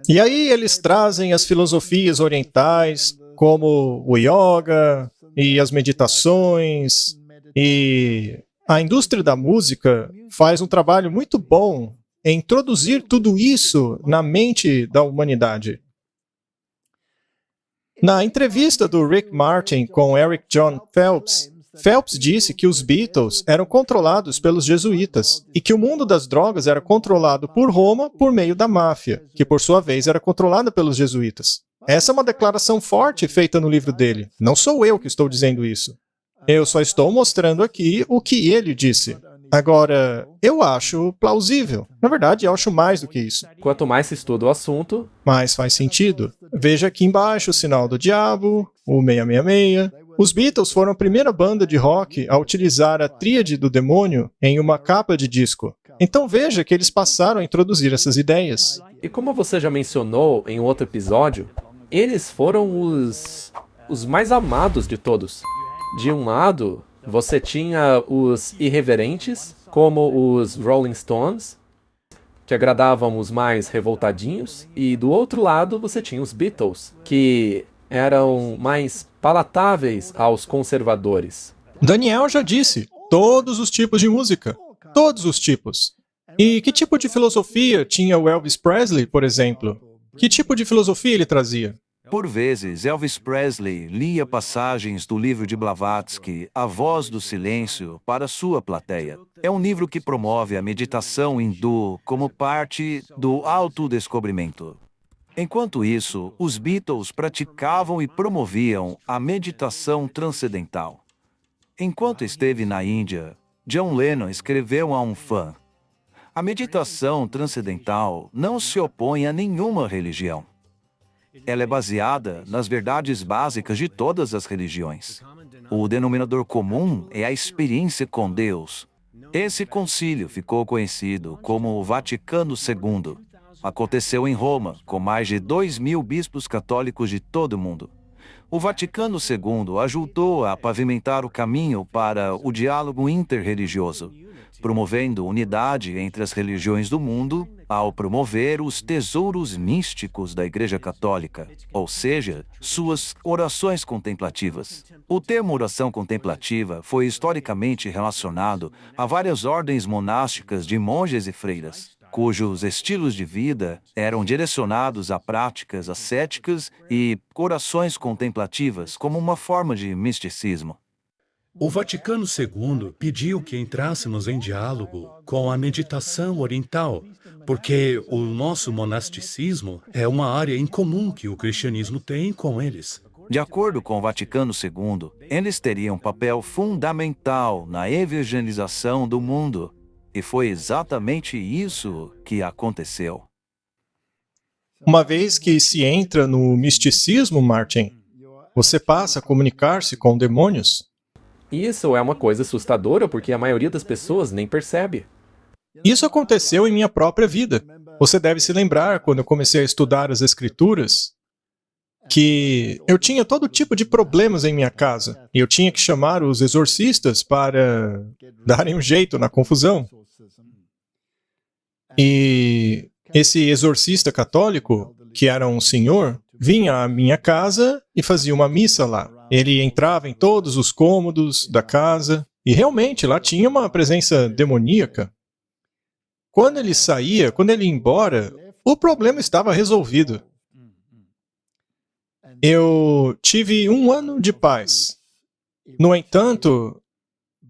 S8: E aí eles trazem as filosofias orientais, como o yoga e as meditações, e a indústria da música faz um trabalho muito bom em introduzir tudo isso na mente da humanidade. Na entrevista do Rick Martin com Eric John Phelps, Phelps disse que os Beatles eram controlados pelos jesuítas e que o mundo das drogas era controlado por Roma por meio da máfia, que por sua vez era controlada pelos jesuítas. Essa é uma declaração forte feita no livro dele. Não sou eu que estou dizendo isso. Eu só estou mostrando aqui o que ele disse. Agora, eu acho plausível. Na verdade, eu acho mais do que isso.
S7: Quanto mais se estuda o assunto,
S8: mais faz sentido. Veja aqui embaixo o sinal do diabo, o 666. Os Beatles foram a primeira banda de rock a utilizar a tríade do demônio em uma capa de disco. Então veja que eles passaram a introduzir essas ideias.
S7: E como você já mencionou em outro episódio, eles foram os mais amados de todos. De um lado, você tinha os irreverentes, como os Rolling Stones, que agradavam os mais revoltadinhos, e do outro lado você tinha os Beatles, que eram mais palatáveis aos conservadores.
S8: Daniel já disse, todos os tipos de música. Todos os tipos. E que tipo de filosofia tinha o Elvis Presley, por exemplo? Que tipo de filosofia ele trazia?
S13: Por vezes, Elvis Presley lia passagens do livro de Blavatsky, A Voz do Silêncio, para sua plateia. É um livro que promove a meditação hindu como parte do autodescobrimento. Enquanto isso, os Beatles praticavam e promoviam a meditação transcendental. Enquanto esteve na Índia, John Lennon escreveu a um fã: a meditação transcendental não se opõe a nenhuma religião. Ela é baseada nas verdades básicas de todas as religiões. O denominador comum é a experiência com Deus. Esse concílio ficou conhecido como o Vaticano II. Aconteceu em Roma, com mais de 2.000 bispos católicos de todo o mundo. O Vaticano II ajudou a pavimentar o caminho para o diálogo interreligioso, promovendo unidade entre as religiões do mundo ao promover os tesouros místicos da Igreja Católica, ou seja, suas orações contemplativas. O termo oração contemplativa foi historicamente relacionado a várias ordens monásticas de monges e freiras, cujos estilos de vida eram direcionados a práticas ascéticas e orações contemplativas como uma forma de misticismo.
S14: O Vaticano II pediu que entrássemos em diálogo com a meditação oriental, porque o nosso monasticismo é uma área em comum que o cristianismo tem com eles.
S13: De acordo com o Vaticano II, eles teriam um papel fundamental na evangelização do mundo. E foi exatamente isso que aconteceu.
S8: Uma vez que se entra no misticismo, Martin, você passa a comunicar-se com demônios.
S7: Isso é uma coisa assustadora porque a maioria das pessoas nem percebe.
S8: Isso aconteceu em minha própria vida. Você deve se lembrar, quando eu comecei a estudar as Escrituras, que eu tinha todo tipo de problemas em minha casa. E eu tinha que chamar os exorcistas para darem um jeito na confusão. E esse exorcista católico, que era um senhor, vinha à minha casa e fazia uma missa lá. Ele entrava em todos os cômodos da casa e realmente lá tinha uma presença demoníaca. Quando ele saía, quando ele ia embora, o problema estava resolvido. Eu tive 1 ano de paz. No entanto,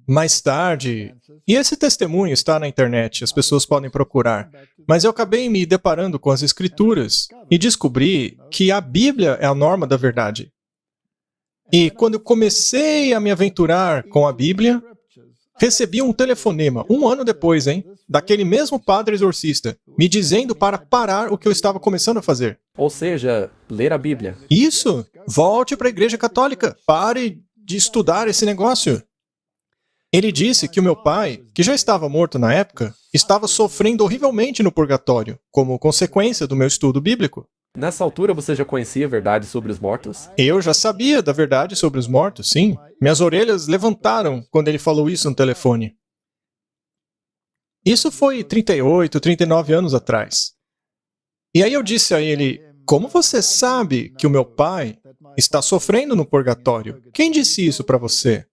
S8: mais tarde, e esse testemunho está na internet, as pessoas podem procurar, mas eu acabei me deparando com as Escrituras e descobri que a Bíblia é a norma da verdade. E quando eu comecei a me aventurar com a Bíblia, Recebi um telefonema, 1 ano depois, daquele mesmo padre exorcista, me dizendo para parar o que eu estava começando a fazer.
S7: Ou seja, ler a Bíblia.
S8: Isso! Volte para a Igreja Católica. Pare de estudar esse negócio. Ele disse que o meu pai, que já estava morto na época, estava sofrendo horrivelmente no purgatório, como consequência do meu estudo bíblico.
S7: Nessa altura você já conhecia a verdade sobre os mortos?
S8: Eu já sabia da verdade sobre os mortos, sim. Minhas orelhas levantaram quando ele falou isso no telefone. Isso foi 38, 39 anos atrás. E aí eu disse a ele, como você sabe que o meu pai está sofrendo no purgatório? Quem disse isso para você?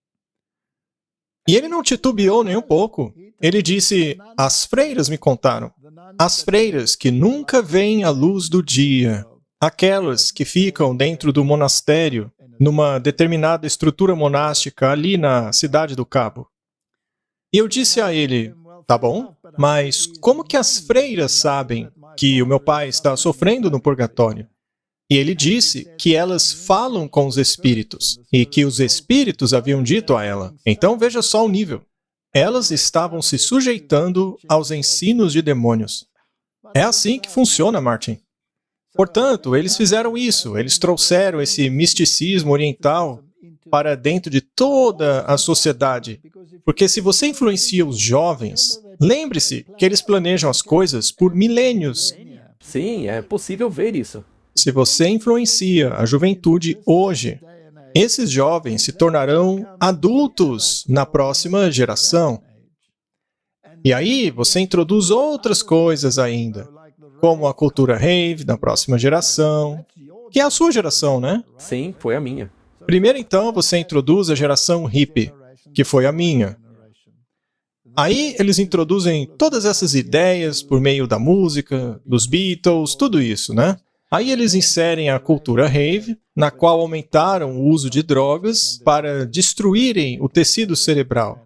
S8: E ele não titubeou nem um pouco. Ele disse, as freiras me contaram. As freiras que nunca veem a luz do dia. Aquelas que ficam dentro do monastério, numa determinada estrutura monástica ali na Cidade do Cabo. E eu disse a ele, tá bom, mas como que as freiras sabem que o meu pai está sofrendo no purgatório? E ele disse que elas falam com os espíritos, e que os espíritos haviam dito a ela. Então veja só o nível. Elas estavam se sujeitando aos ensinos de demônios. É assim que funciona, Martin. Portanto, eles fizeram isso, eles trouxeram esse misticismo oriental para dentro de toda a sociedade. Porque se você influencia os jovens, lembre-se que eles planejam as coisas por milênios.
S7: Sim, é possível ver isso.
S8: Se você influencia a juventude hoje, esses jovens se tornarão adultos na próxima geração. E aí você introduz outras coisas ainda, como a cultura rave na próxima geração, que é a sua geração, né?
S7: Sim, foi a minha.
S8: Primeiro, então, você introduz a geração hippie, que foi a minha. Aí eles introduzem todas essas ideias por meio da música, dos Beatles, tudo isso, né? Aí eles inserem a cultura rave, na qual aumentaram o uso de drogas para destruírem o tecido cerebral.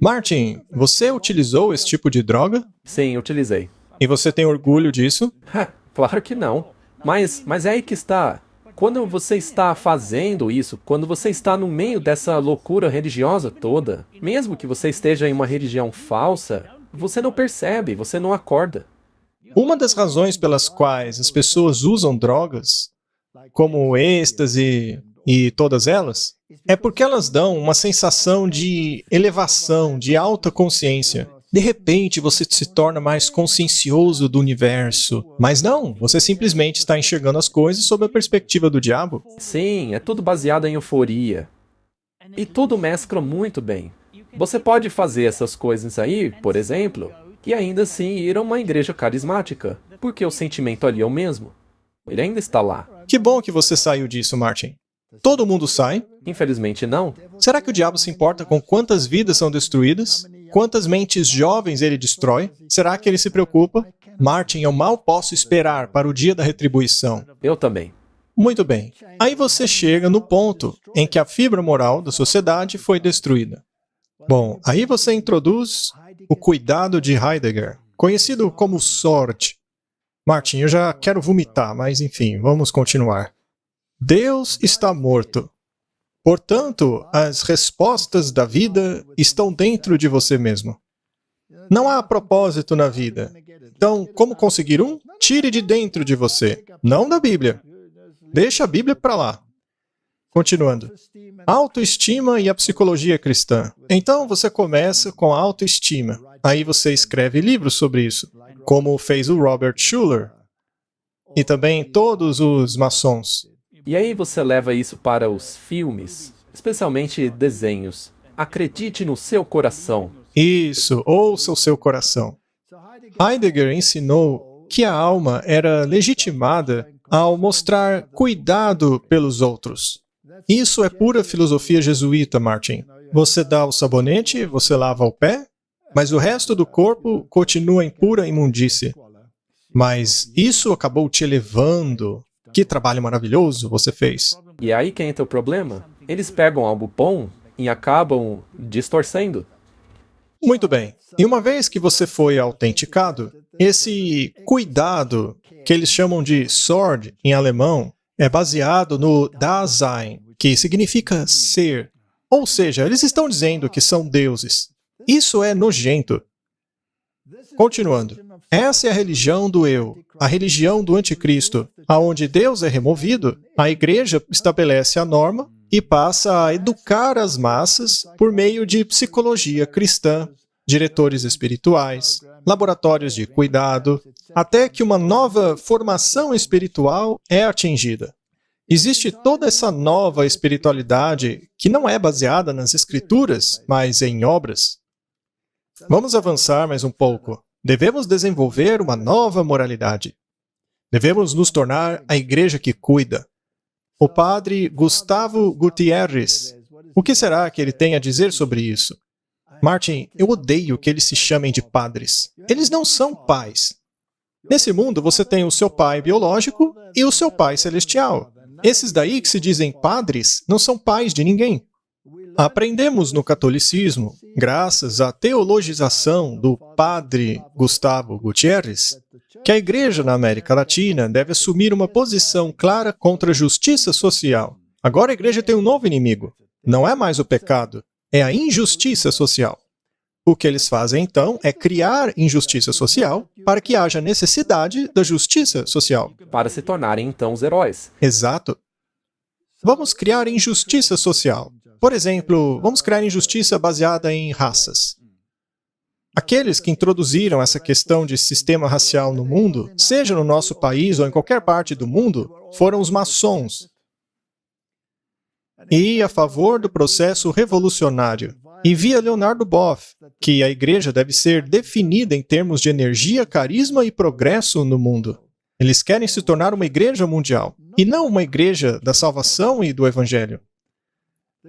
S8: Martin, você utilizou esse tipo de droga?
S7: Sim, utilizei.
S8: E você tem orgulho disso?
S7: Claro que não. Mas é aí que está. Quando você está fazendo isso, quando você está no meio dessa loucura religiosa toda, mesmo que você esteja em uma religião falsa, você não percebe, você não acorda.
S8: Uma das razões pelas quais as pessoas usam drogas, como o êxtase e todas elas, é porque elas dão uma sensação de elevação, de alta consciência. De repente, você se torna mais consciencioso do universo. Mas não, você simplesmente está enxergando as coisas sob a perspectiva do diabo.
S7: Sim, é tudo baseado em euforia. E tudo mescla muito bem. Você pode fazer essas coisas aí, por exemplo, e ainda assim ir a uma igreja carismática, porque o sentimento ali é o mesmo. Ele ainda está lá.
S8: Que bom que você saiu disso, Martin. Todo mundo sai?
S7: Infelizmente não.
S8: Será que o diabo se importa com quantas vidas são destruídas? Quantas mentes jovens ele destrói? Será que ele se preocupa? Martin, eu mal posso esperar para o dia da retribuição.
S7: Eu também.
S8: Muito bem. Aí você chega no ponto em que a fibra moral da sociedade foi destruída. Bom, aí você introduz o cuidado de Heidegger, conhecido como sorte. Martin, eu já quero vomitar, mas enfim, vamos continuar. Deus está morto. Portanto, as respostas da vida estão dentro de você mesmo. Não há propósito na vida. Então, como conseguir um? Tire de dentro de você, não da Bíblia. Deixa a Bíblia para lá. Continuando. Autoestima e a psicologia cristã. Então, você começa com a autoestima. Aí você escreve livros sobre isso, como fez o Robert Schuller. E também todos os maçons.
S7: E aí você leva isso para os filmes, especialmente desenhos. Acredite no seu coração.
S8: Isso, ouça o seu coração. Heidegger ensinou que a alma era legitimada ao mostrar cuidado pelos outros. Isso é pura filosofia jesuíta, Martin. Você dá o sabonete, você lava o pé, mas o resto do corpo continua em pura imundície. Mas isso acabou te elevando. Que trabalho maravilhoso você fez.
S7: E é aí que entra o problema. Eles pegam algo bom e acabam distorcendo.
S8: Muito bem. E uma vez que você foi autenticado, esse cuidado, que eles chamam de Sorge em alemão, é baseado no Dasein, que significa ser. Ou seja, eles estão dizendo que são deuses. Isso é nojento. Continuando. Essa é a religião do eu, a religião do anticristo, aonde Deus é removido, a igreja estabelece a norma e passa a educar as massas por meio de psicologia cristã, diretores espirituais, laboratórios de cuidado, até que uma nova formação espiritual é atingida. Existe toda essa nova espiritualidade que não é baseada nas escrituras, mas em obras. Vamos avançar mais um pouco. Devemos desenvolver uma nova moralidade. Devemos nos tornar a igreja que cuida. O padre Gustavo Gutierrez, o que será que ele tem a dizer sobre isso? Martin, eu odeio que eles se chamem de padres. Eles não são pais. Nesse mundo, você tem o seu pai biológico e o seu pai celestial. Esses daí que se dizem padres não são pais de ninguém. Aprendemos no catolicismo, graças à teologização do padre Gustavo Gutierrez, que a igreja na América Latina deve assumir uma posição clara contra a justiça social. Agora a igreja tem um novo inimigo. Não é mais o pecado, é a injustiça social. O que eles fazem, então, é criar injustiça social para que haja necessidade da justiça social.
S7: Para se tornarem, então, os heróis.
S8: Exato. Vamos criar injustiça social. Por exemplo, vamos criar injustiça baseada em raças. Aqueles que introduziram essa questão de sistema racial no mundo, seja no nosso país ou em qualquer parte do mundo, foram os maçons. E a favor do processo revolucionário. E via Leonardo Boff, que a igreja deve ser definida em termos de energia, carisma e progresso no mundo. Eles querem se tornar uma igreja mundial, e não uma igreja da salvação e do evangelho.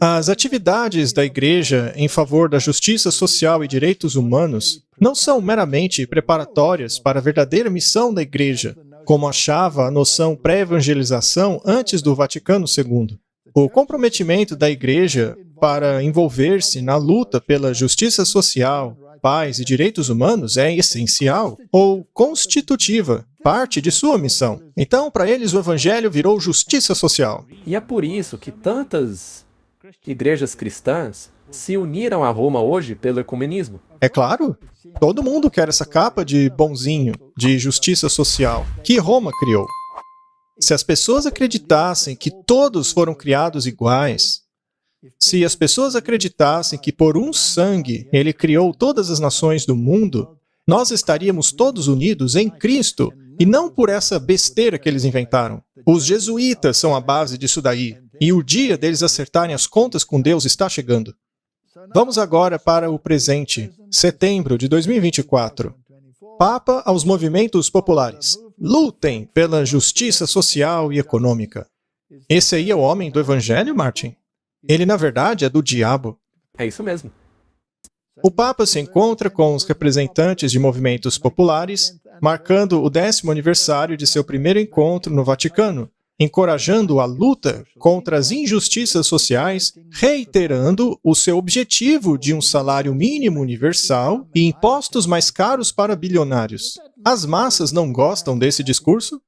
S8: As atividades da igreja em favor da justiça social e direitos humanos não são meramente preparatórias para a verdadeira missão da igreja, como achava a noção pré-evangelização antes do Vaticano II. O comprometimento da igreja para envolver-se na luta pela justiça social, paz e direitos humanos é essencial ou constitutiva, parte de sua missão. Então, para eles, o evangelho virou justiça social.
S7: E é por isso que tantas igrejas cristãs se uniram a Roma hoje pelo ecumenismo.
S8: É claro. Todo mundo quer essa capa de bonzinho, de justiça social, que Roma criou. Se as pessoas acreditassem que todos foram criados iguais, se as pessoas acreditassem que por um sangue ele criou todas as nações do mundo, nós estaríamos todos unidos em Cristo e não por essa besteira que eles inventaram. Os jesuítas são a base disso daí, e o dia deles acertarem as contas com Deus está chegando. Vamos agora para o presente, setembro de 2024. Papa aos movimentos populares. Lutem pela justiça social e econômica. Esse aí é o homem do evangelho, Martin? Ele, na verdade, é do diabo.
S7: É isso mesmo.
S8: O Papa se encontra com os representantes de movimentos populares, marcando o 10º aniversário de seu primeiro encontro no Vaticano, encorajando a luta contra as injustiças sociais, reiterando o seu objetivo de um salário mínimo universal e impostos mais caros para bilionários. As massas não gostam desse discurso?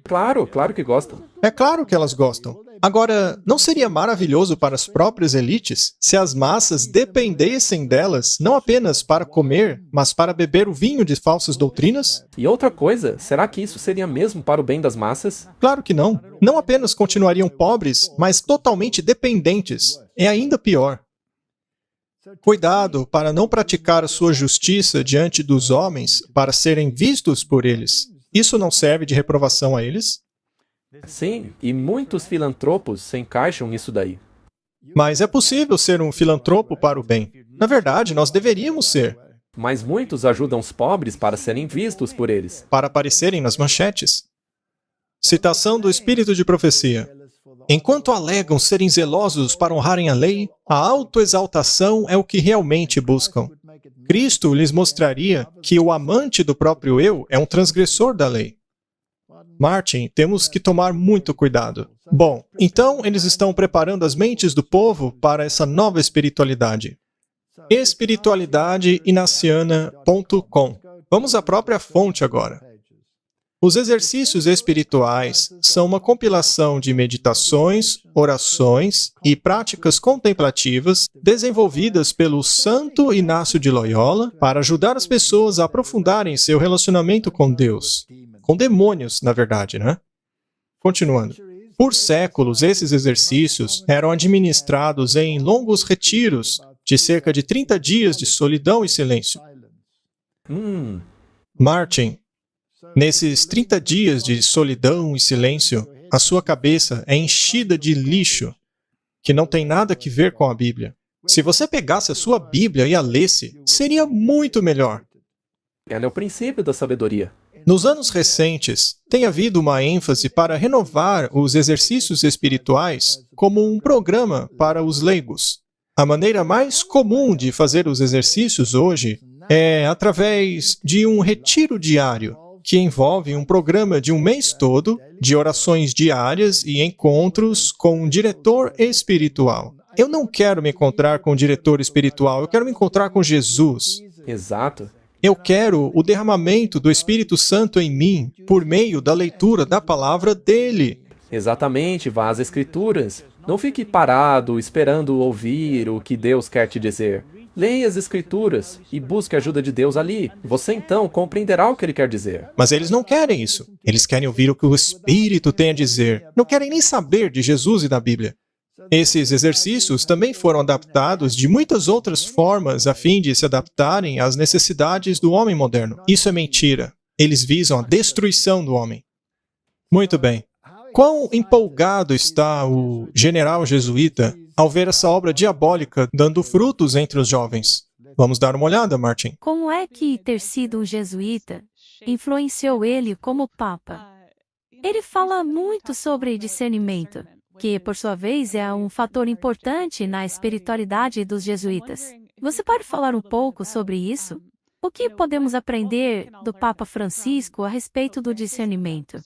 S7: Claro que gostam.
S8: É claro que elas gostam. Agora, não seria maravilhoso para as próprias elites se as massas dependessem delas não apenas para comer, mas para beber o vinho de falsas doutrinas?
S7: E outra coisa, será que isso seria mesmo para o bem das massas?
S8: Claro que não. Não apenas continuariam pobres, mas totalmente dependentes. É ainda pior. Cuidado para não praticar a sua justiça diante dos homens para serem vistos por eles. Isso não serve de reprovação a eles?
S7: Sim, e muitos filantropos se encaixam nisso daí.
S8: Mas é possível ser um filantropo para o bem. Na verdade, nós deveríamos ser.
S7: Mas muitos ajudam os pobres para serem vistos por eles.
S8: Para aparecerem nas manchetes. Citação do Espírito de Profecia. Enquanto alegam serem zelosos para honrarem a lei, a autoexaltação é o que realmente buscam. Cristo lhes mostraria que o amante do próprio eu é um transgressor da lei. Martin, temos que tomar muito cuidado. Bom, então eles estão preparando as mentes do povo para essa nova espiritualidade. espiritualidadeinaciana.com. Vamos à própria fonte agora. Os exercícios espirituais são uma compilação de meditações, orações e práticas contemplativas desenvolvidas pelo Santo Inácio de Loyola para ajudar as pessoas a aprofundarem seu relacionamento com Deus. Com demônios, na verdade, né? Continuando. Por séculos, esses exercícios eram administrados em longos retiros de cerca de 30 dias de solidão e silêncio. Martin, nesses 30 dias de solidão e silêncio, a sua cabeça é enchida de lixo que não tem nada a ver com a Bíblia. Se você pegasse a sua Bíblia e a lesse, seria muito melhor.
S7: Ela é o princípio da sabedoria.
S8: Nos anos recentes, tem havido uma ênfase para renovar os exercícios espirituais como um programa para os leigos. A maneira mais comum de fazer os exercícios hoje é através de um retiro diário, que envolve um programa de um mês todo, de orações diárias e encontros com um diretor espiritual. Eu não quero me encontrar com um diretor espiritual, eu quero me encontrar com Jesus.
S7: Exato.
S8: Eu quero o derramamento do Espírito Santo em mim por meio da leitura da palavra dele.
S7: Exatamente, vá às Escrituras. Não fique parado esperando ouvir o que Deus quer te dizer. Leia as Escrituras e busque a ajuda de Deus ali. Você então compreenderá o que Ele quer dizer.
S8: Mas eles não querem isso. Eles querem ouvir o que o Espírito tem a dizer. Não querem nem saber de Jesus e da Bíblia. Esses exercícios também foram adaptados de muitas outras formas a fim de se adaptarem às necessidades do homem moderno. Isso é mentira. Eles visam a destruição do homem. Muito bem. Quão empolgado está o general jesuíta ao ver essa obra diabólica dando frutos entre os jovens? Vamos dar uma olhada, Martin.
S15: Como é que ter sido um jesuíta influenciou ele como papa? Ele fala muito sobre discernimento, que, por sua vez, é um fator importante na espiritualidade dos jesuítas. Você pode falar um pouco sobre isso? O que podemos aprender do Papa Francisco a respeito do discernimento?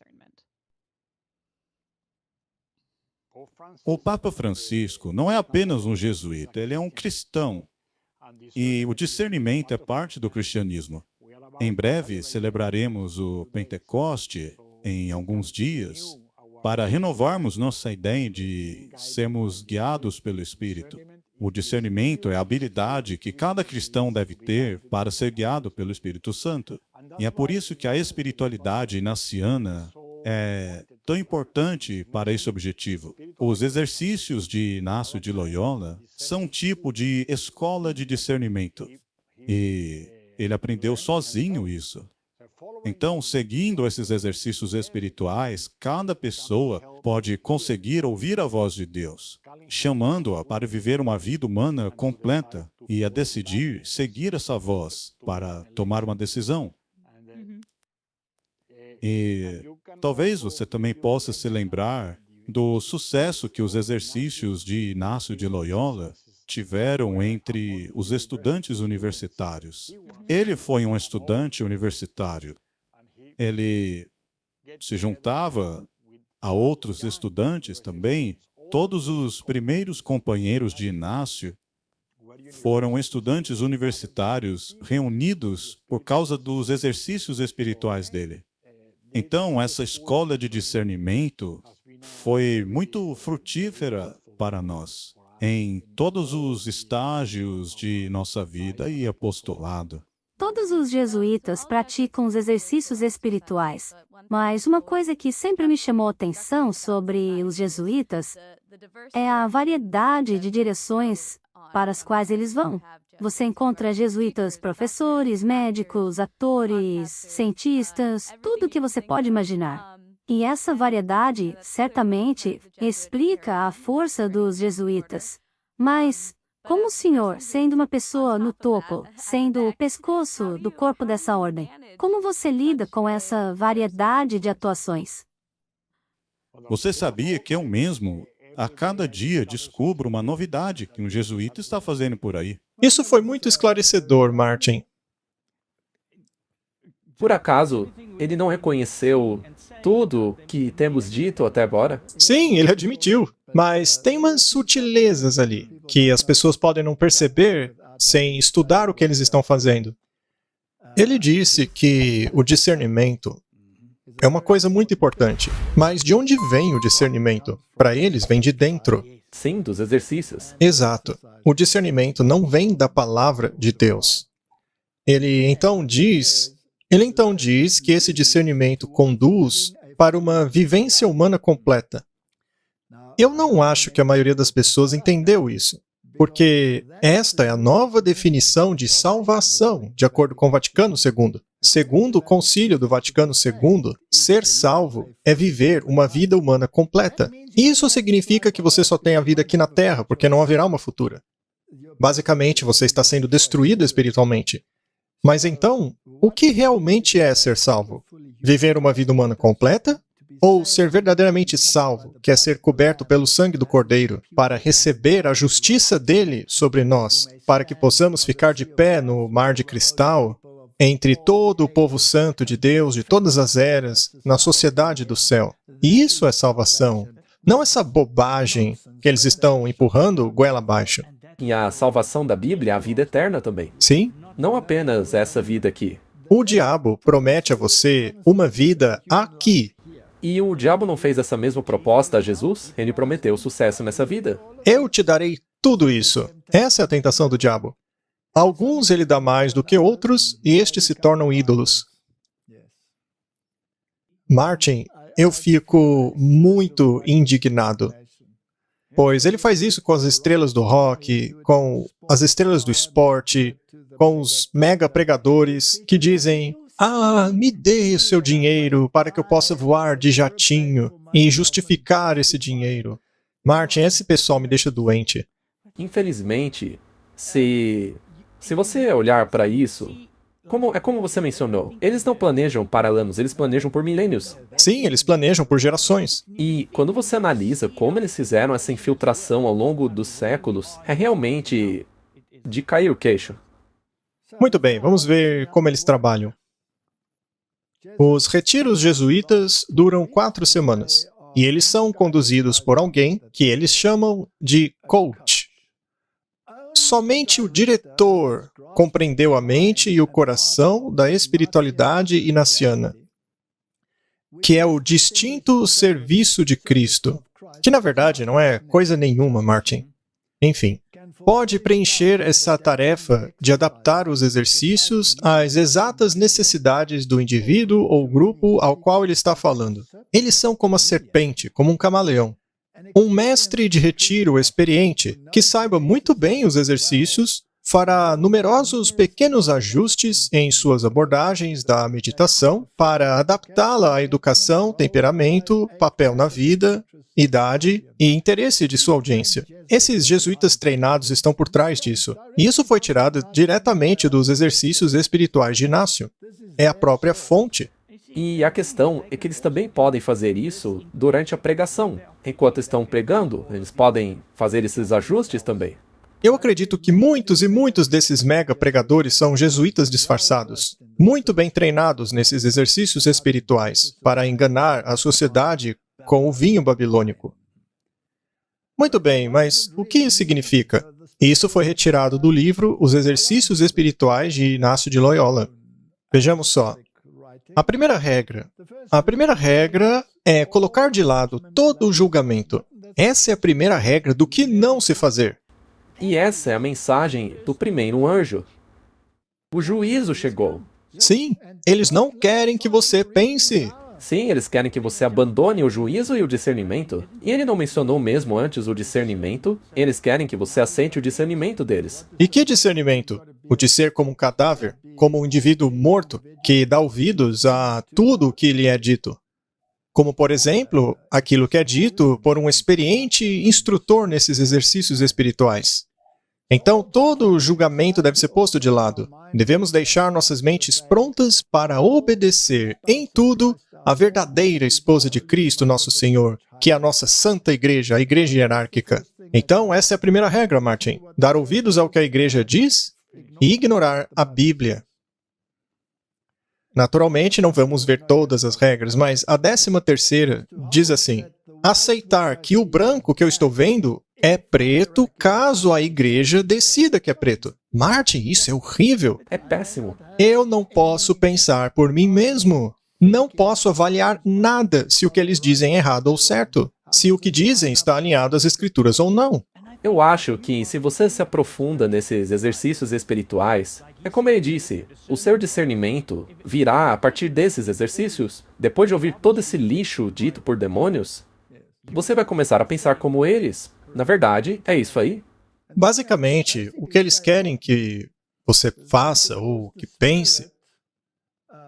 S16: O Papa Francisco não é apenas um jesuíta, ele é um cristão. E o discernimento é parte do cristianismo. Em breve celebraremos o Pentecoste, em alguns dias, para renovarmos nossa ideia de sermos guiados pelo Espírito. O discernimento é a habilidade que cada cristão deve ter para ser guiado pelo Espírito Santo. E é por isso que a espiritualidade inaciana é tão importante para esse objetivo. Os exercícios de Inácio de Loyola são um tipo de escola de discernimento. E ele aprendeu sozinho isso. Então, seguindo esses exercícios espirituais, cada pessoa pode conseguir ouvir a voz de Deus, chamando-a para viver uma vida humana completa e a decidir seguir essa voz para tomar uma decisão. E talvez você também possa se lembrar do sucesso que os exercícios de Inácio de Loyola tiveram entre os estudantes universitários. Ele foi um estudante universitário. Ele se juntava a outros estudantes também. Todos os primeiros companheiros de Inácio foram estudantes universitários reunidos por causa dos exercícios espirituais dele. Então, essa escola de discernimento foi muito frutífera para nós, em todos os estágios de nossa vida e apostolado.
S15: Todos os jesuítas praticam os exercícios espirituais, mas uma coisa que sempre me chamou a atenção sobre os jesuítas é a variedade de direções para as quais eles vão. Você encontra jesuítas professores, médicos, atores, cientistas, tudo o que você pode imaginar. E essa variedade, certamente, explica a força dos jesuítas. Mas, como o senhor, sendo uma pessoa no topo, sendo o pescoço do corpo dessa ordem, como você lida com essa variedade de atuações?
S16: Você sabia que eu mesmo, a cada dia, descubro uma novidade que um jesuíta está fazendo por aí?
S8: Isso foi muito esclarecedor, Martin.
S7: Por acaso, ele não reconheceu tudo que temos dito até agora?
S8: Sim, ele admitiu. Mas tem umas sutilezas ali, que as pessoas podem não perceber sem estudar o que eles estão fazendo. Ele disse que o discernimento É uma coisa muito importante. Mas de onde vem o discernimento? Para eles, vem de dentro.
S7: Sim, dos exercícios.
S8: Exato. O discernimento não vem da palavra de Deus. Ele então diz que esse discernimento conduz para uma vivência humana completa. Eu não acho que a maioria das pessoas entendeu isso, porque esta é a nova definição de salvação, de acordo com o Vaticano II. Segundo o Concílio do Vaticano II, ser salvo é viver uma vida humana completa. Isso significa que você só tem a vida aqui na Terra, porque não haverá uma futura. Basicamente, você está sendo destruído espiritualmente. Mas então, o que realmente é ser salvo? Viver uma vida humana completa? Ou ser verdadeiramente salvo, que é ser coberto pelo sangue do Cordeiro, para receber a justiça dele sobre nós, para que possamos ficar de pé no mar de cristal, entre todo o povo santo de Deus, de todas as eras, na sociedade do céu. E isso é salvação. Não essa bobagem que eles estão empurrando goela abaixo.
S7: E a salvação da Bíblia é a vida eterna também.
S8: Sim.
S7: Não apenas essa vida aqui.
S8: O diabo promete a você uma vida aqui.
S7: E o diabo não fez essa mesma proposta a Jesus? Ele prometeu sucesso nessa vida.
S8: Eu te darei tudo isso. Essa é a tentação do diabo. Alguns ele dá mais do que outros, e estes se tornam ídolos. Martin, eu fico muito indignado, pois ele faz isso com as estrelas do rock, com as estrelas do esporte, com os mega pregadores que dizem: "Ah, me dê o seu dinheiro para que eu possa voar de jatinho e justificar esse dinheiro." Martin, esse pessoal me deixa doente.
S7: Infelizmente, se você olhar para isso, como você mencionou, eles não planejam para anos, eles planejam por milênios.
S8: Sim, eles planejam por gerações.
S7: E quando você analisa como eles fizeram essa infiltração ao longo dos séculos, é realmente de cair o queixo.
S8: Muito bem, vamos ver como eles trabalham. Os retiros jesuítas duram 4 semanas, e eles são conduzidos por alguém que eles chamam de coach. Somente o diretor compreendeu a mente e o coração da espiritualidade inaciana, que é o distinto serviço de Cristo, que na verdade não é coisa nenhuma, Martin. Enfim, pode preencher essa tarefa de adaptar os exercícios às exatas necessidades do indivíduo ou grupo ao qual ele está falando. Eles são como a serpente, como um camaleão. Um mestre de retiro experiente, que saiba muito bem os exercícios, fará numerosos pequenos ajustes em suas abordagens da meditação para adaptá-la à educação, temperamento, papel na vida, idade e interesse de sua audiência. Esses jesuítas treinados estão por trás disso. E isso foi tirado diretamente dos exercícios espirituais de Inácio. É a própria fonte.
S7: E a questão é que eles também podem fazer isso durante a pregação. Enquanto estão pregando, eles podem fazer esses ajustes também.
S8: Eu acredito que muitos e muitos desses mega pregadores são jesuítas disfarçados, muito bem treinados nesses exercícios espirituais para enganar a sociedade com o vinho babilônico. Muito bem, mas o que isso significa? Isso foi retirado do livro Os Exercícios Espirituais de Inácio de Loyola. Vejamos só. A primeira regra é colocar de lado todo o julgamento. Essa é a primeira regra do que não se fazer.
S7: E essa é a mensagem do primeiro anjo. O juízo chegou.
S8: Sim, eles não querem que você pense.
S7: Sim, eles querem que você abandone o juízo e o discernimento. E ele não mencionou mesmo antes o discernimento. Eles querem que você aceite o discernimento deles.
S8: E que discernimento? O de ser como um cadáver, como um indivíduo morto, que dá ouvidos a tudo o que lhe é dito. Como, por exemplo, aquilo que é dito por um experiente instrutor nesses exercícios espirituais. Então, todo o julgamento deve ser posto de lado. Devemos deixar nossas mentes prontas para obedecer em tudo a verdadeira esposa de Cristo, nosso Senhor, que é a nossa santa igreja, a igreja hierárquica. Então, essa é a primeira regra, Martin. Dar ouvidos ao que a igreja diz e ignorar a Bíblia. Naturalmente, não vamos ver todas as regras, mas a 13ª diz assim: aceitar que o branco que eu estou vendo é preto caso a igreja decida que é preto. Martin, isso é horrível.
S7: É péssimo.
S8: Eu não posso pensar por mim mesmo. Não posso avaliar nada se o que eles dizem é errado ou certo, se o que dizem está alinhado às Escrituras ou não.
S7: Eu acho que se você se aprofunda nesses exercícios espirituais, é como ele disse, o seu discernimento virá a partir desses exercícios. Depois de ouvir todo esse lixo dito por demônios, você vai começar a pensar como eles. Na verdade, é isso aí.
S8: Basicamente, o que eles querem que você faça ou que pense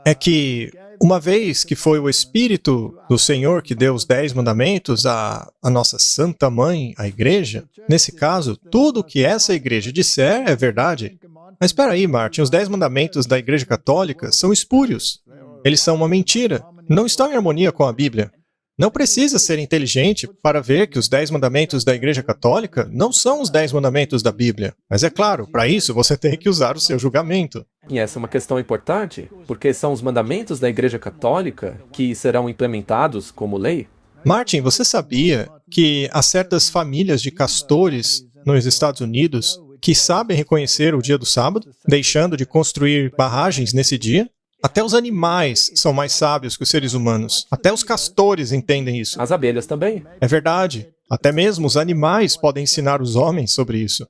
S8: é que, uma vez que foi o Espírito do Senhor que deu os 10 mandamentos à nossa Santa Mãe, a Igreja, nesse caso, tudo o que essa Igreja disser é verdade. Mas espera aí, Martin, os 10 mandamentos da Igreja Católica são espúrios. Eles são uma mentira. Não estão em harmonia com a Bíblia. Não precisa ser inteligente para ver que os 10 mandamentos da Igreja Católica não são os 10 mandamentos da Bíblia. Mas é claro, para isso você tem que usar o seu julgamento.
S7: E essa é uma questão importante, porque são os mandamentos da Igreja Católica que serão implementados como lei.
S8: Martin, você sabia que há certas famílias de castores nos Estados Unidos que sabem reconhecer o dia do sábado, deixando de construir barragens nesse dia? Até os animais são mais sábios que os seres humanos. Até os castores entendem isso.
S7: As abelhas também.
S8: É verdade. Até mesmo os animais podem ensinar os homens sobre isso.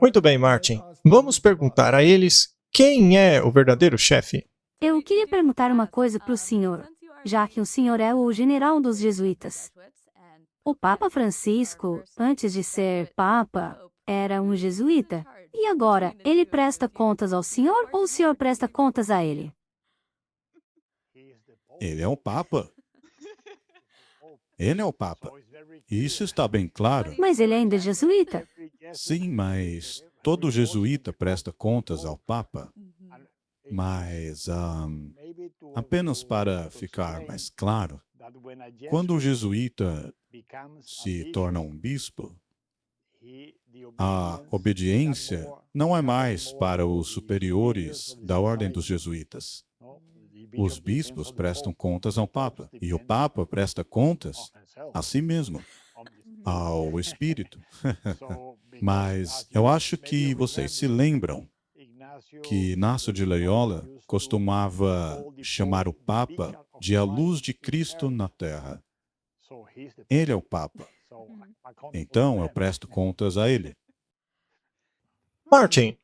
S8: Muito bem, Martin. Vamos perguntar a eles quem é o verdadeiro chefe.
S15: Eu queria perguntar uma coisa para o senhor, já que o senhor é o general dos jesuítas. O Papa Francisco, antes de ser Papa, era um jesuíta. E agora, ele presta contas ao senhor ou o senhor presta contas a ele?
S16: Ele é o Papa. Ele é o Papa. Isso está bem claro.
S15: Mas ele ainda é jesuíta.
S16: Sim, mas todo jesuíta presta contas ao Papa. Mas, apenas para ficar mais claro, quando o jesuíta se torna um bispo, a obediência não é mais para os superiores da ordem dos jesuítas. Os bispos prestam contas ao Papa, e o Papa presta contas a si mesmo, ao Espírito. Mas eu acho que vocês se lembram que Inácio de Loyola costumava chamar o Papa de a luz de Cristo na Terra. Ele é o Papa. Então eu presto contas a ele.
S8: Martin,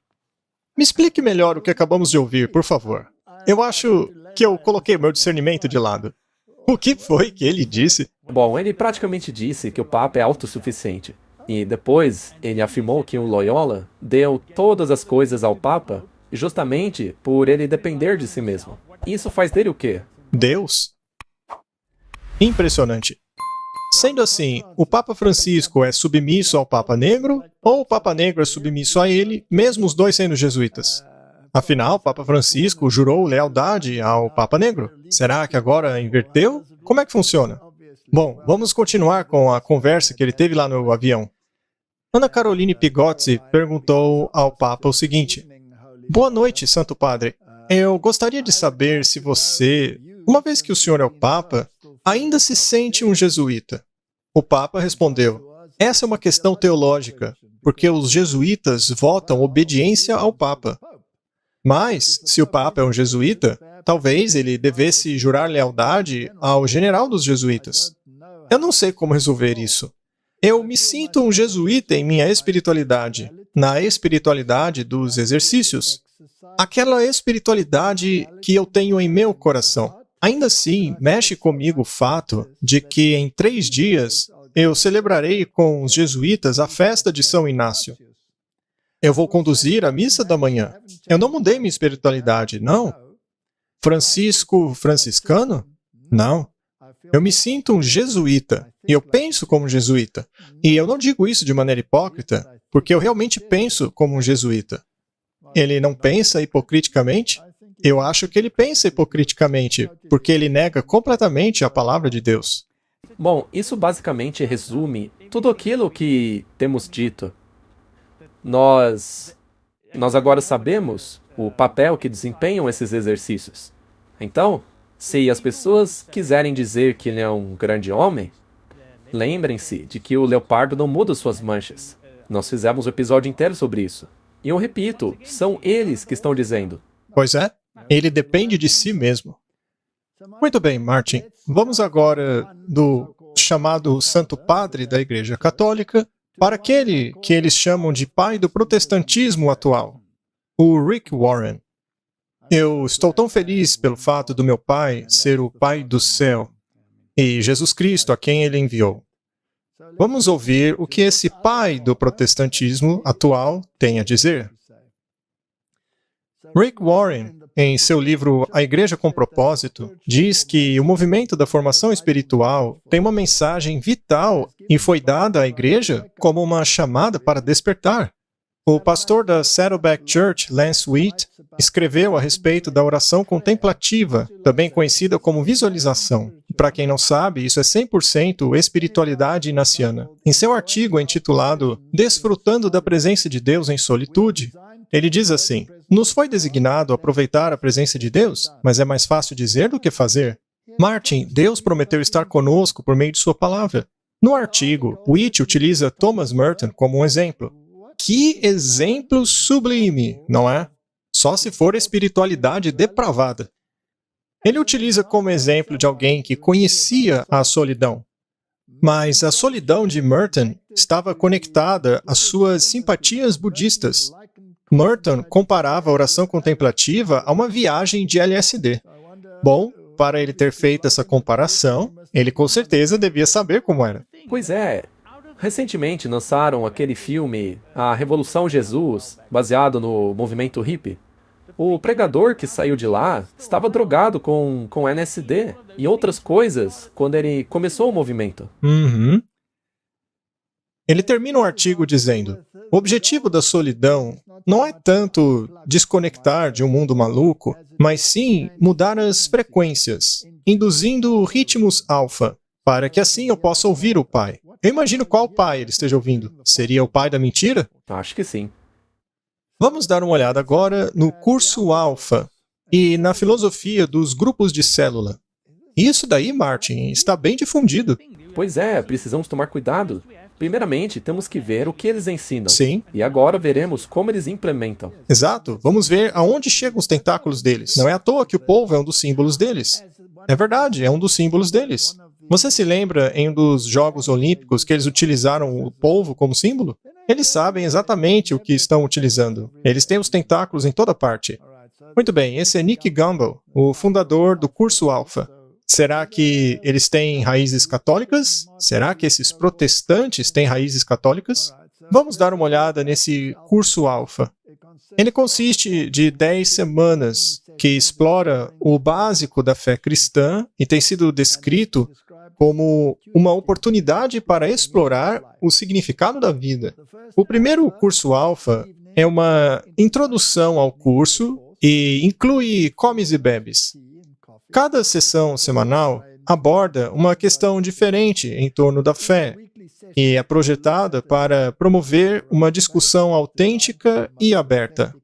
S8: me explique melhor o que acabamos de ouvir, por favor. Eu acho que eu coloquei meu discernimento de lado. O que foi que ele disse?
S7: Bom, ele praticamente disse que o Papa é autossuficiente. E depois ele afirmou que o Loyola deu todas as coisas ao Papa justamente por ele depender de si mesmo. Isso faz dele o quê?
S8: Deus? Impressionante. Sendo assim, o Papa Francisco é submisso ao Papa Negro ou o Papa Negro é submisso a ele, mesmo os dois sendo jesuítas? Afinal, o Papa Francisco jurou lealdade ao Papa Negro. Será que agora inverteu? Como é que funciona? Bom, vamos continuar com a conversa que ele teve lá no avião. Ana Caroline Pigozzi perguntou ao Papa o seguinte: Boa noite, Santo Padre. Eu gostaria de saber se você, uma vez que o senhor é o Papa, ainda se sente um jesuíta. O Papa respondeu: Essa é uma questão teológica, porque os jesuítas votam obediência ao Papa. Mas, se o Papa é um jesuíta, talvez ele devesse jurar lealdade ao general dos jesuítas. Eu não sei como resolver isso. Eu me sinto um jesuíta em minha espiritualidade, na espiritualidade dos exercícios. Aquela espiritualidade que eu tenho em meu coração. Ainda assim, mexe comigo o fato de que em 3 dias eu celebrarei com os jesuítas a festa de São Inácio. Eu vou conduzir a missa da manhã. Eu não mudei minha espiritualidade, não. Franciscano? Não. Eu me sinto um jesuíta, e eu penso como um jesuíta. E eu não digo isso de maneira hipócrita, porque eu realmente penso como um jesuíta. Ele não pensa hipocriticamente? Eu acho que ele pensa hipocriticamente, porque ele nega completamente a palavra de Deus.
S7: Bom, isso basicamente resume tudo aquilo que temos dito. Nós agora sabemos o papel que desempenham esses exercícios. Então, se as pessoas quiserem dizer que ele é um grande homem, lembrem-se de que o leopardo não muda suas manchas. Nós fizemos um episódio inteiro sobre isso. E eu repito, são eles que estão dizendo.
S8: Pois é, ele depende de si mesmo. Muito bem, Martin. Vamos agora do chamado Santo Padre da Igreja Católica para aquele que eles chamam de pai do protestantismo atual, o Rick Warren. Eu estou tão feliz pelo fato do meu pai ser o Pai do céu e Jesus Cristo a quem ele enviou. Vamos ouvir o que esse pai do protestantismo atual tem a dizer. Rick Warren, em seu livro A Igreja com Propósito, diz que o movimento da formação espiritual tem uma mensagem vital e foi dada à igreja como uma chamada para despertar. O pastor da Saddleback Church, Lance Wheat, escreveu a respeito da oração contemplativa, também conhecida como visualização. Para quem não sabe, isso é 100% espiritualidade inaciana. Em seu artigo intitulado Desfrutando da Presença de Deus em Solitude, ele diz assim: nos foi designado aproveitar a presença de Deus, mas é mais fácil dizer do que fazer. Martin, Deus prometeu estar conosco por meio de sua palavra. No artigo, Wheat utiliza Thomas Merton como um exemplo. Que exemplo sublime, não é? Só se for espiritualidade depravada. Ele utiliza como exemplo de alguém que conhecia a solidão. Mas a solidão de Merton estava conectada às suas simpatias budistas. Merton comparava a oração contemplativa a uma viagem de LSD. Bom, para ele ter feito essa comparação, ele com certeza devia saber como era.
S7: Pois é. Recentemente lançaram aquele filme A Revolução Jesus, baseado no movimento hippie. O pregador que saiu de lá estava drogado com LSD e outras coisas quando ele começou o movimento.
S8: Ele termina o artigo dizendo: o objetivo da solidão não é tanto desconectar de um mundo maluco, mas sim mudar as frequências, induzindo ritmos alfa, para que assim eu possa ouvir o Pai. Eu imagino qual pai ele esteja ouvindo. Seria o pai da mentira?
S7: Acho que sim.
S8: Vamos dar uma olhada agora no curso alfa e na filosofia dos grupos de célula. Isso daí, Martin, está bem difundido.
S7: Pois é, precisamos tomar cuidado. Primeiramente, temos que ver o que eles ensinam.
S8: Sim.
S7: E agora veremos como eles implementam.
S8: Exato. Vamos ver aonde chegam os tentáculos deles. Não é à toa que o polvo é um dos símbolos deles. É verdade, é um dos símbolos deles. Você se lembra em um dos Jogos Olímpicos que eles utilizaram o polvo como símbolo? Eles sabem exatamente o que estão utilizando. Eles têm os tentáculos em toda parte. Muito bem, esse é Nick Gumbel, o fundador do curso Alpha. Será que eles têm raízes católicas? Será que esses protestantes têm raízes católicas? Vamos dar uma olhada nesse curso Alpha. Ele consiste de 10 semanas que explora o básico da fé cristã e tem sido descrito como uma oportunidade para explorar o significado da vida. O primeiro curso Alpha é uma introdução ao curso e inclui comes e bebes. Cada sessão semanal aborda uma questão diferente em torno da fé e é projetada para promover uma discussão autêntica e aberta.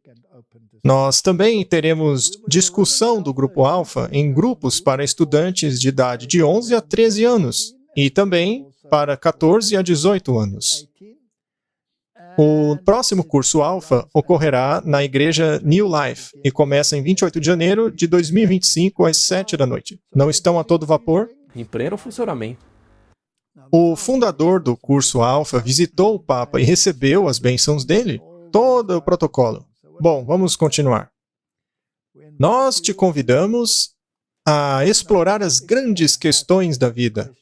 S8: Nós também teremos discussão do grupo Alpha em grupos para estudantes de idade de 11 a 13 anos e também para 14 a 18 anos. O próximo curso Alpha ocorrerá na igreja New Life e começa em 28 de janeiro de 2025 às 7 da noite. Não estão a todo vapor?
S7: Em pleno funcionamento.
S8: O fundador do curso Alpha visitou o Papa e recebeu as bênçãos dele. Todo o protocolo. Bom, vamos continuar. Nós te convidamos a explorar as grandes questões da vida.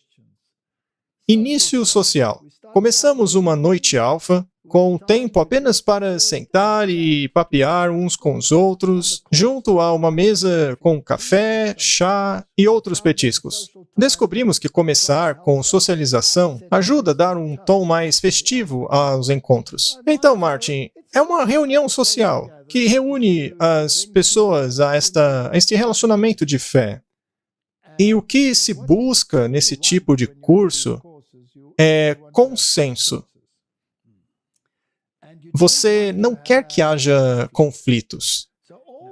S8: Início social. Começamos uma noite alfa, com tempo apenas para sentar e papear uns com os outros, junto a uma mesa com café, chá e outros petiscos. Descobrimos que começar com socialização ajuda a dar um tom mais festivo aos encontros. Então, Martin, é uma reunião social que reúne as pessoas a este relacionamento de fé. E o que se busca nesse tipo de curso é consenso. Você não quer que haja conflitos.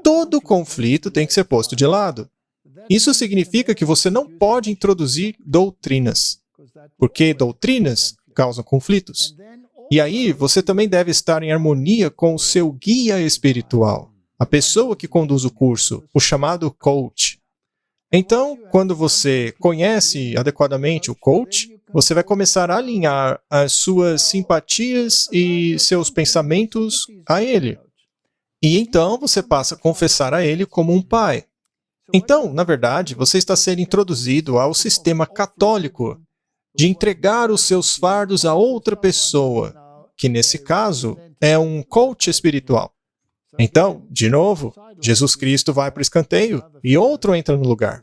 S8: Todo conflito tem que ser posto de lado. Isso significa que você não pode introduzir doutrinas, porque doutrinas causam conflitos. E aí, você também deve estar em harmonia com o seu guia espiritual, a pessoa que conduz o curso, o chamado coach. Então, quando você conhece adequadamente o coach, você vai começar a alinhar as suas simpatias e seus pensamentos a ele. E então você passa a confessar a ele como um pai. Então, na verdade, você está sendo introduzido ao sistema católico de entregar os seus fardos a outra pessoa, que nesse caso é um coach espiritual. Então, de novo, Jesus Cristo vai para o escanteio e outro entra no lugar.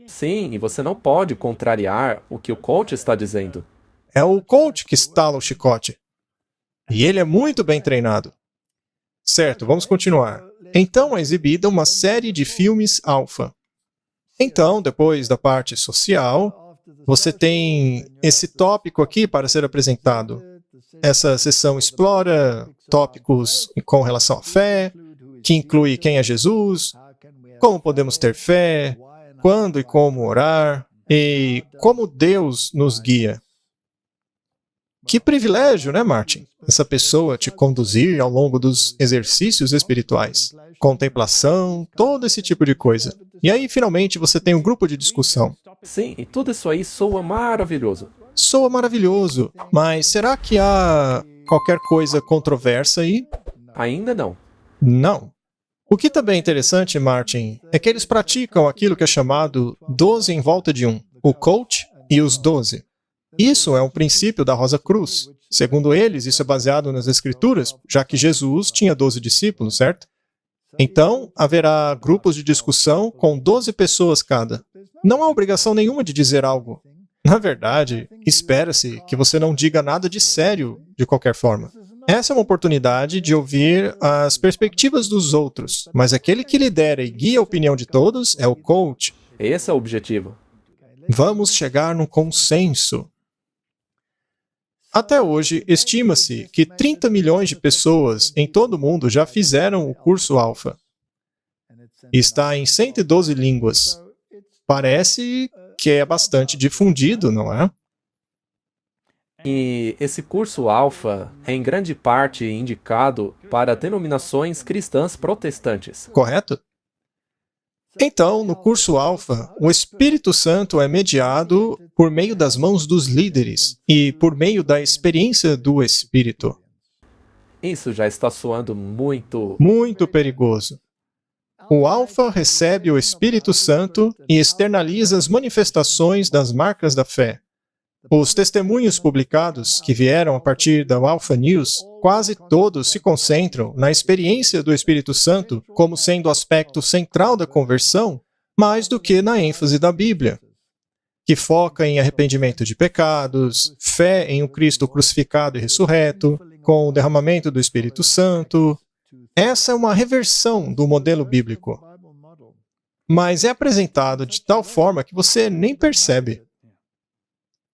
S7: Sim, e você não pode contrariar o que o coach está dizendo.
S8: É o coach que estala o chicote. E ele é muito bem treinado. Certo, vamos continuar. Então é exibida uma série de filmes alfa. Então, depois da parte social, você tem esse tópico aqui para ser apresentado. Essa sessão explora tópicos com relação à fé, que inclui quem é Jesus, como podemos ter fé, quando e como orar, e como Deus nos guia. Que privilégio, né, Martin? Essa pessoa te conduzir ao longo dos exercícios espirituais. Contemplação, todo esse tipo de coisa. E aí, finalmente, você tem um grupo de discussão.
S7: Sim, e tudo isso aí soa maravilhoso.
S8: Soa maravilhoso, mas será que há qualquer coisa controversa aí?
S7: Ainda não.
S8: Não. O que também é interessante, Martin, é que eles praticam aquilo que é chamado 12 em volta de um, o coach e os 12. Isso é um princípio da Rosa Cruz. Segundo eles, isso é baseado nas Escrituras, já que Jesus tinha 12 discípulos, certo? Então, haverá grupos de discussão com 12 pessoas cada. Não há obrigação nenhuma de dizer algo. Na verdade, espera-se que você não diga nada de sério de qualquer forma. Essa é uma oportunidade de ouvir as perspectivas dos outros, mas aquele que lidera e guia a opinião de todos é o coach.
S7: Esse é o objetivo.
S8: Vamos chegar num consenso. Até hoje, estima-se que 30 milhões de pessoas em todo o mundo já fizeram o curso Alpha. Está em 112 línguas. Parece que é bastante difundido, não é?
S7: E esse curso Alpha é em grande parte indicado para denominações cristãs protestantes.
S8: Correto? Então, no curso Alpha, o Espírito Santo é mediado por meio das mãos dos líderes e por meio da experiência do Espírito.
S7: Isso já está soando muito
S8: perigoso. O Alpha recebe o Espírito Santo e externaliza as manifestações das marcas da fé. Os testemunhos publicados que vieram a partir da Alpha News, quase todos se concentram na experiência do Espírito Santo como sendo o aspecto central da conversão, mais do que na ênfase da Bíblia, que foca em arrependimento de pecados, fé em um Cristo crucificado e ressurreto, com o derramamento do Espírito Santo. Essa é uma reversão do modelo bíblico, mas é apresentado de tal forma que você nem percebe.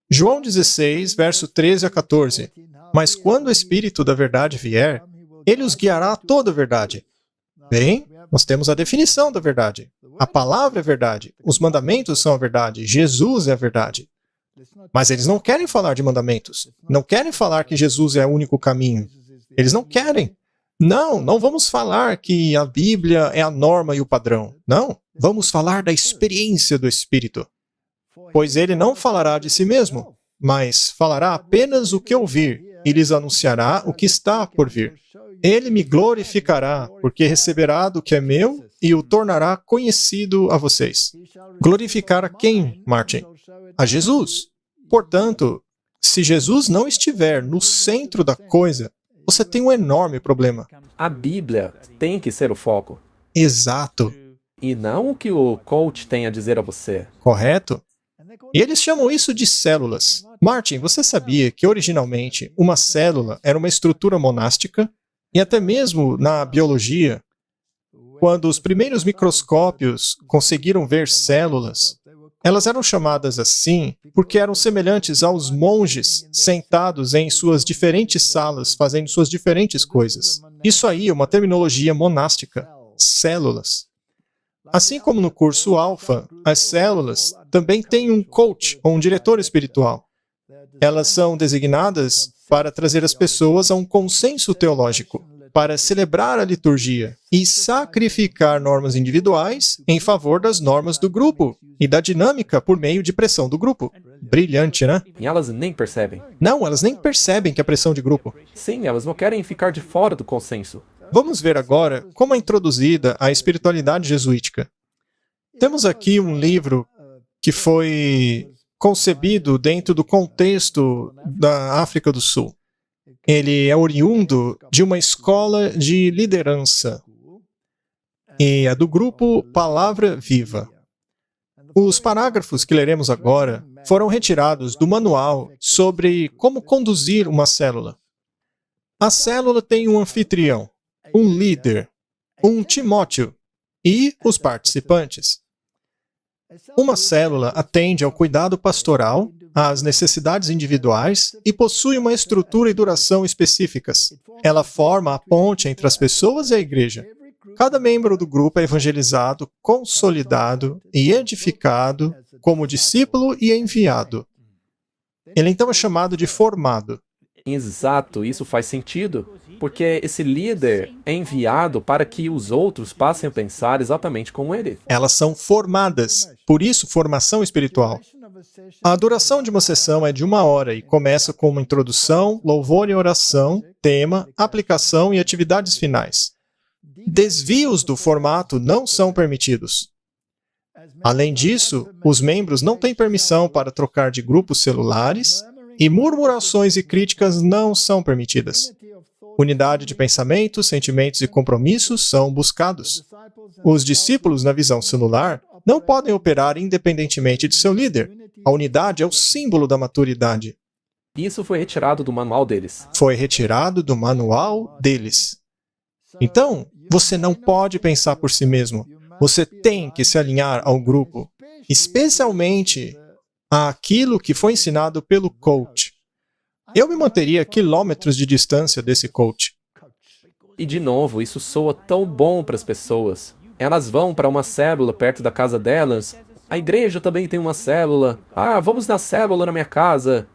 S8: João 16, verso 13 a 14. Mas quando o Espírito da verdade vier, ele os guiará a toda a verdade. Bem, nós temos a definição da verdade. A palavra é verdade. Os mandamentos são a verdade. Jesus é a verdade. Mas eles não querem falar de mandamentos. Não querem falar que Jesus é o único caminho. Eles não querem. Não vamos falar que a Bíblia é a norma e o padrão. Não, vamos falar da experiência do Espírito. Pois ele não falará de si mesmo, mas falará apenas o que ouvir e lhes anunciará o que está por vir. Ele me glorificará, porque receberá do que é meu e o tornará conhecido a vocês. Glorificar a quem, Martin? A Jesus. Portanto, se Jesus não estiver no centro da coisa, você tem um enorme problema.
S7: A Bíblia tem que ser o foco.
S8: Exato.
S7: E não o que o coach tem a dizer a você.
S8: Correto? E eles chamam isso de células. Martin, você sabia que originalmente uma célula era uma estrutura monástica? E até mesmo na biologia, quando os primeiros microscópios conseguiram ver células, elas eram chamadas assim porque eram semelhantes aos monges sentados em suas diferentes salas fazendo suas diferentes coisas. Isso aí é uma terminologia monástica, células. Assim como no curso Alpha, as células também têm um coach ou um diretor espiritual. Elas são designadas para trazer as pessoas a um consenso teológico, para celebrar a liturgia e sacrificar normas individuais em favor das normas do grupo e da dinâmica por meio de pressão do grupo. Brilhante, né?
S7: E elas nem percebem.
S8: Não, elas nem percebem que é pressão de grupo.
S7: Sim, elas não querem ficar de fora do consenso.
S8: Vamos ver agora como é introduzida a espiritualidade jesuítica. Temos aqui um livro que foi concebido dentro do contexto da África do Sul. Ele é oriundo de uma escola de liderança e é do grupo Palavra Viva. Os parágrafos que leremos agora foram retirados do manual sobre como conduzir uma célula. A célula tem um anfitrião, um líder, um Timóteo e os participantes. Uma célula atende ao cuidado pastoral, às necessidades individuais e possui uma estrutura e duração específicas. Ela forma a ponte entre as pessoas e a igreja. Cada membro do grupo é evangelizado, consolidado e edificado como discípulo e enviado. Ele então é chamado de formado.
S7: Exato, isso faz sentido, porque esse líder é enviado para que os outros passem a pensar exatamente como ele.
S8: Elas são formadas, por isso formação espiritual. A duração de uma sessão é de 1 hora e começa com uma introdução, louvor e oração, tema, aplicação e atividades finais. Desvios do formato não são permitidos. Além disso, os membros não têm permissão para trocar de grupos celulares e murmurações e críticas não são permitidas. Unidade de pensamento, sentimentos e compromissos são buscados. Os discípulos na visão celular não podem operar independentemente de seu líder. A unidade é o símbolo da maturidade.
S7: Isso foi retirado do manual deles.
S8: Foi retirado do manual deles. Então, você não pode pensar por si mesmo. Você tem que se alinhar ao grupo, especialmente àquilo que foi ensinado pelo coach. Eu me manteria a quilômetros de distância desse coach.
S7: E de novo, isso soa tão bom para as pessoas. Elas vão para uma célula perto da casa delas. A igreja também tem uma célula. Ah, vamos na célula na minha casa.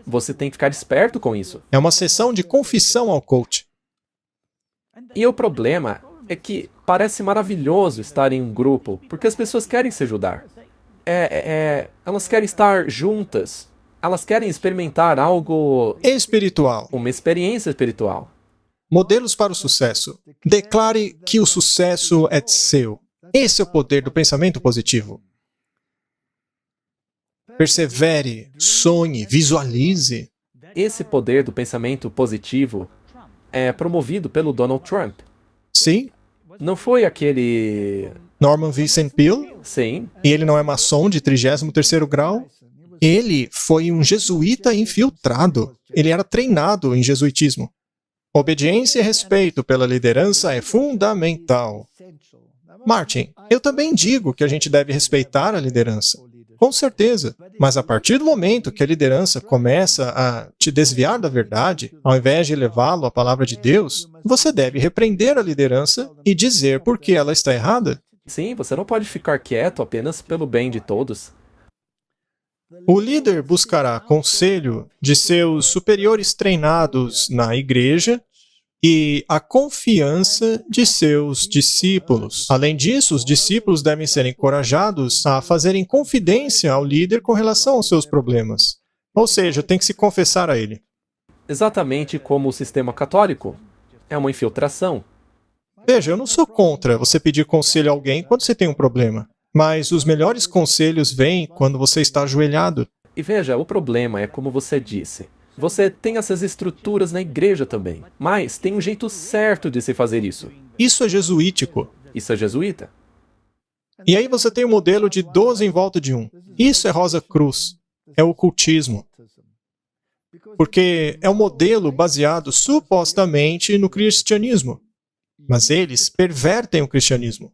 S7: Você tem que ficar esperto com isso.
S8: É uma sessão de confissão ao coach.
S7: E o problema é que parece maravilhoso estar em um grupo, porque as pessoas querem se ajudar. Elas querem estar juntas. Elas querem experimentar algo
S8: espiritual.
S7: Uma experiência espiritual.
S8: Modelos para o sucesso. Declare que o sucesso é seu. Esse é o poder do pensamento positivo. Persevere, sonhe, visualize.
S7: Esse poder do pensamento positivo é promovido pelo Donald Trump.
S8: Sim.
S7: Não foi aquele...
S8: Norman Vincent Peale?
S7: Sim.
S8: E ele não é maçom de 33º grau? Ele foi um jesuíta infiltrado. Ele era treinado em jesuitismo. Obediência e respeito pela liderança é fundamental. Martin, eu também digo que a gente deve respeitar a liderança. Com certeza. Mas a partir do momento que a liderança começa a te desviar da verdade, ao invés de levá-lo à palavra de Deus, você deve repreender a liderança e dizer por que ela está errada.
S7: Sim, você não pode ficar quieto apenas pelo bem de todos.
S8: O líder buscará conselho de seus superiores treinados na igreja e a confiança de seus discípulos. Além disso, os discípulos devem ser encorajados a fazerem confidência ao líder com relação aos seus problemas. Ou seja, tem que se confessar a ele.
S7: Exatamente como o sistema católico. É uma infiltração.
S8: Veja, eu não sou contra você pedir conselho a alguém quando você tem um problema. Mas os melhores conselhos vêm quando você está ajoelhado.
S7: E veja, o problema é como você disse. Você tem essas estruturas na igreja também. Mas tem um jeito certo de se fazer isso.
S8: Isso é jesuítico.
S7: Isso é jesuíta.
S8: E aí você tem o modelo de 12 em volta de um. Isso é Rosa Cruz. É o ocultismo. Porque é um modelo baseado supostamente no cristianismo. Mas eles pervertem o cristianismo.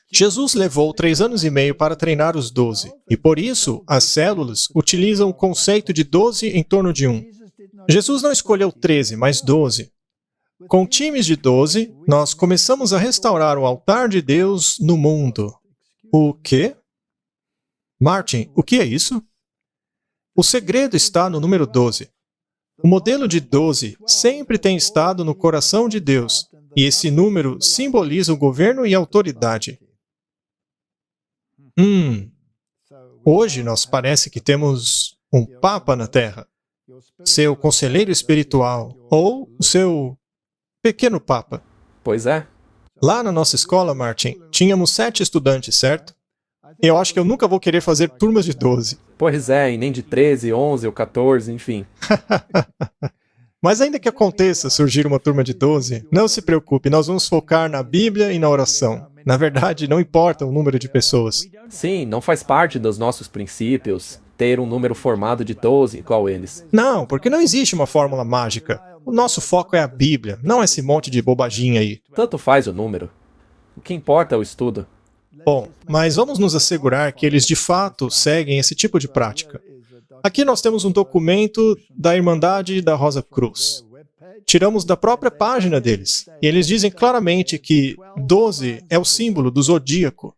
S8: Jesus levou 3 anos e meio para treinar os 12, e por isso as células utilizam o conceito de 12 em torno de 1. Jesus não escolheu 13, mas 12. Com times de 12, nós começamos a restaurar o altar de Deus no mundo. O quê? Martin, o que é isso? O segredo está no número 12. O modelo de 12 sempre tem estado no coração de Deus, e esse número simboliza o governo e a autoridade. Hoje nós parece que temos um Papa na Terra, seu conselheiro espiritual, ou o seu pequeno Papa.
S7: Pois é.
S8: Lá na nossa escola, Martin, tínhamos 7 estudantes, certo? Eu acho que eu nunca vou querer fazer turmas de 12.
S7: Pois é, e nem de 13, 11 ou 14, enfim.
S8: Mas ainda que aconteça surgir uma turma de 12, não se preocupe, nós vamos focar na Bíblia e na oração. Na verdade, não importa o número de pessoas.
S7: Sim, não faz parte dos nossos princípios ter um número formado de 12 igual eles.
S8: Não, porque não existe uma fórmula mágica. O nosso foco é a Bíblia, não esse monte de bobaginha aí.
S7: Tanto faz o número. O que importa é o estudo.
S8: Bom, mas vamos nos assegurar que eles de fato seguem esse tipo de prática. Aqui nós temos um documento da Irmandade da Rosa Cruz. Tiramos da própria página deles. E eles dizem claramente que 12 é o símbolo do zodíaco,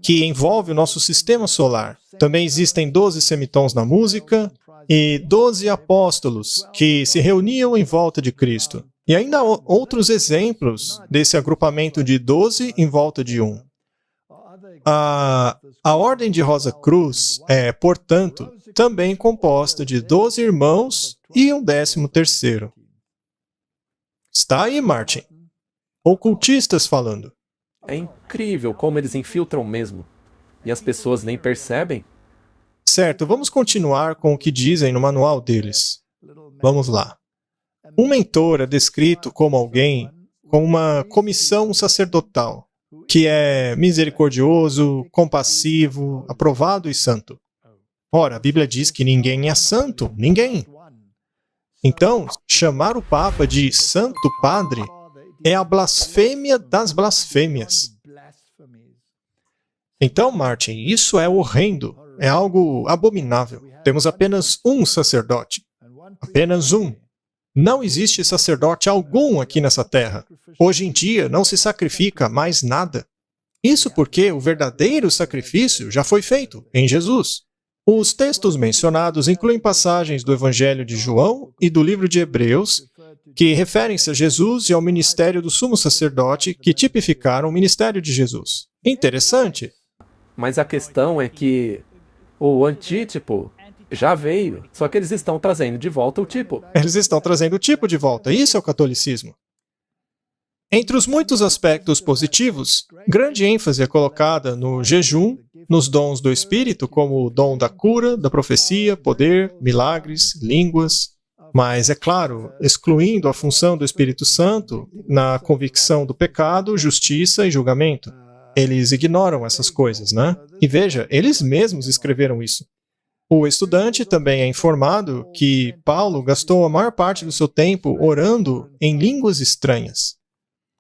S8: que envolve o nosso sistema solar. Também existem 12 semitons na música e 12 apóstolos que se reuniam em volta de Cristo. E ainda há outros exemplos desse agrupamento de 12 em volta de um. A Ordem de Rosa Cruz é, portanto, também composta de 12 irmãos e um 13º. Está aí, Martin. Ocultistas falando.
S7: É incrível como eles infiltram mesmo. E as pessoas nem percebem.
S8: Certo, vamos continuar com o que dizem no manual deles. Vamos lá. Um mentor é descrito como alguém com uma comissão sacerdotal, que é misericordioso, compassivo, aprovado e santo. Ora, a Bíblia diz que ninguém é santo, ninguém. Então, chamar o Papa de Santo Padre é a blasfêmia das blasfêmias. Então, Martin, isso é horrendo, é algo abominável. Temos apenas um sacerdote. Apenas um. Não existe sacerdote algum aqui nessa terra. Hoje em dia não se sacrifica mais nada. Isso porque o verdadeiro sacrifício já foi feito em Jesus. Os textos mencionados incluem passagens do Evangelho de João e do livro de Hebreus, que referem-se a Jesus e ao ministério do sumo sacerdote, que tipificaram o ministério de Jesus. Interessante.
S7: Mas a questão é que o antítipo já veio, só que eles estão trazendo de volta o tipo.
S8: Eles estão trazendo o tipo de volta, isso é o catolicismo. Entre os muitos aspectos positivos, grande ênfase é colocada no jejum, nos dons do Espírito, como o dom da cura, da profecia, poder, milagres, línguas, mas, é claro, excluindo a função do Espírito Santo na convicção do pecado, justiça e julgamento. Eles ignoram essas coisas, né? E veja, eles mesmos escreveram isso. O estudante também é informado que Paulo gastou a maior parte do seu tempo orando em línguas estranhas.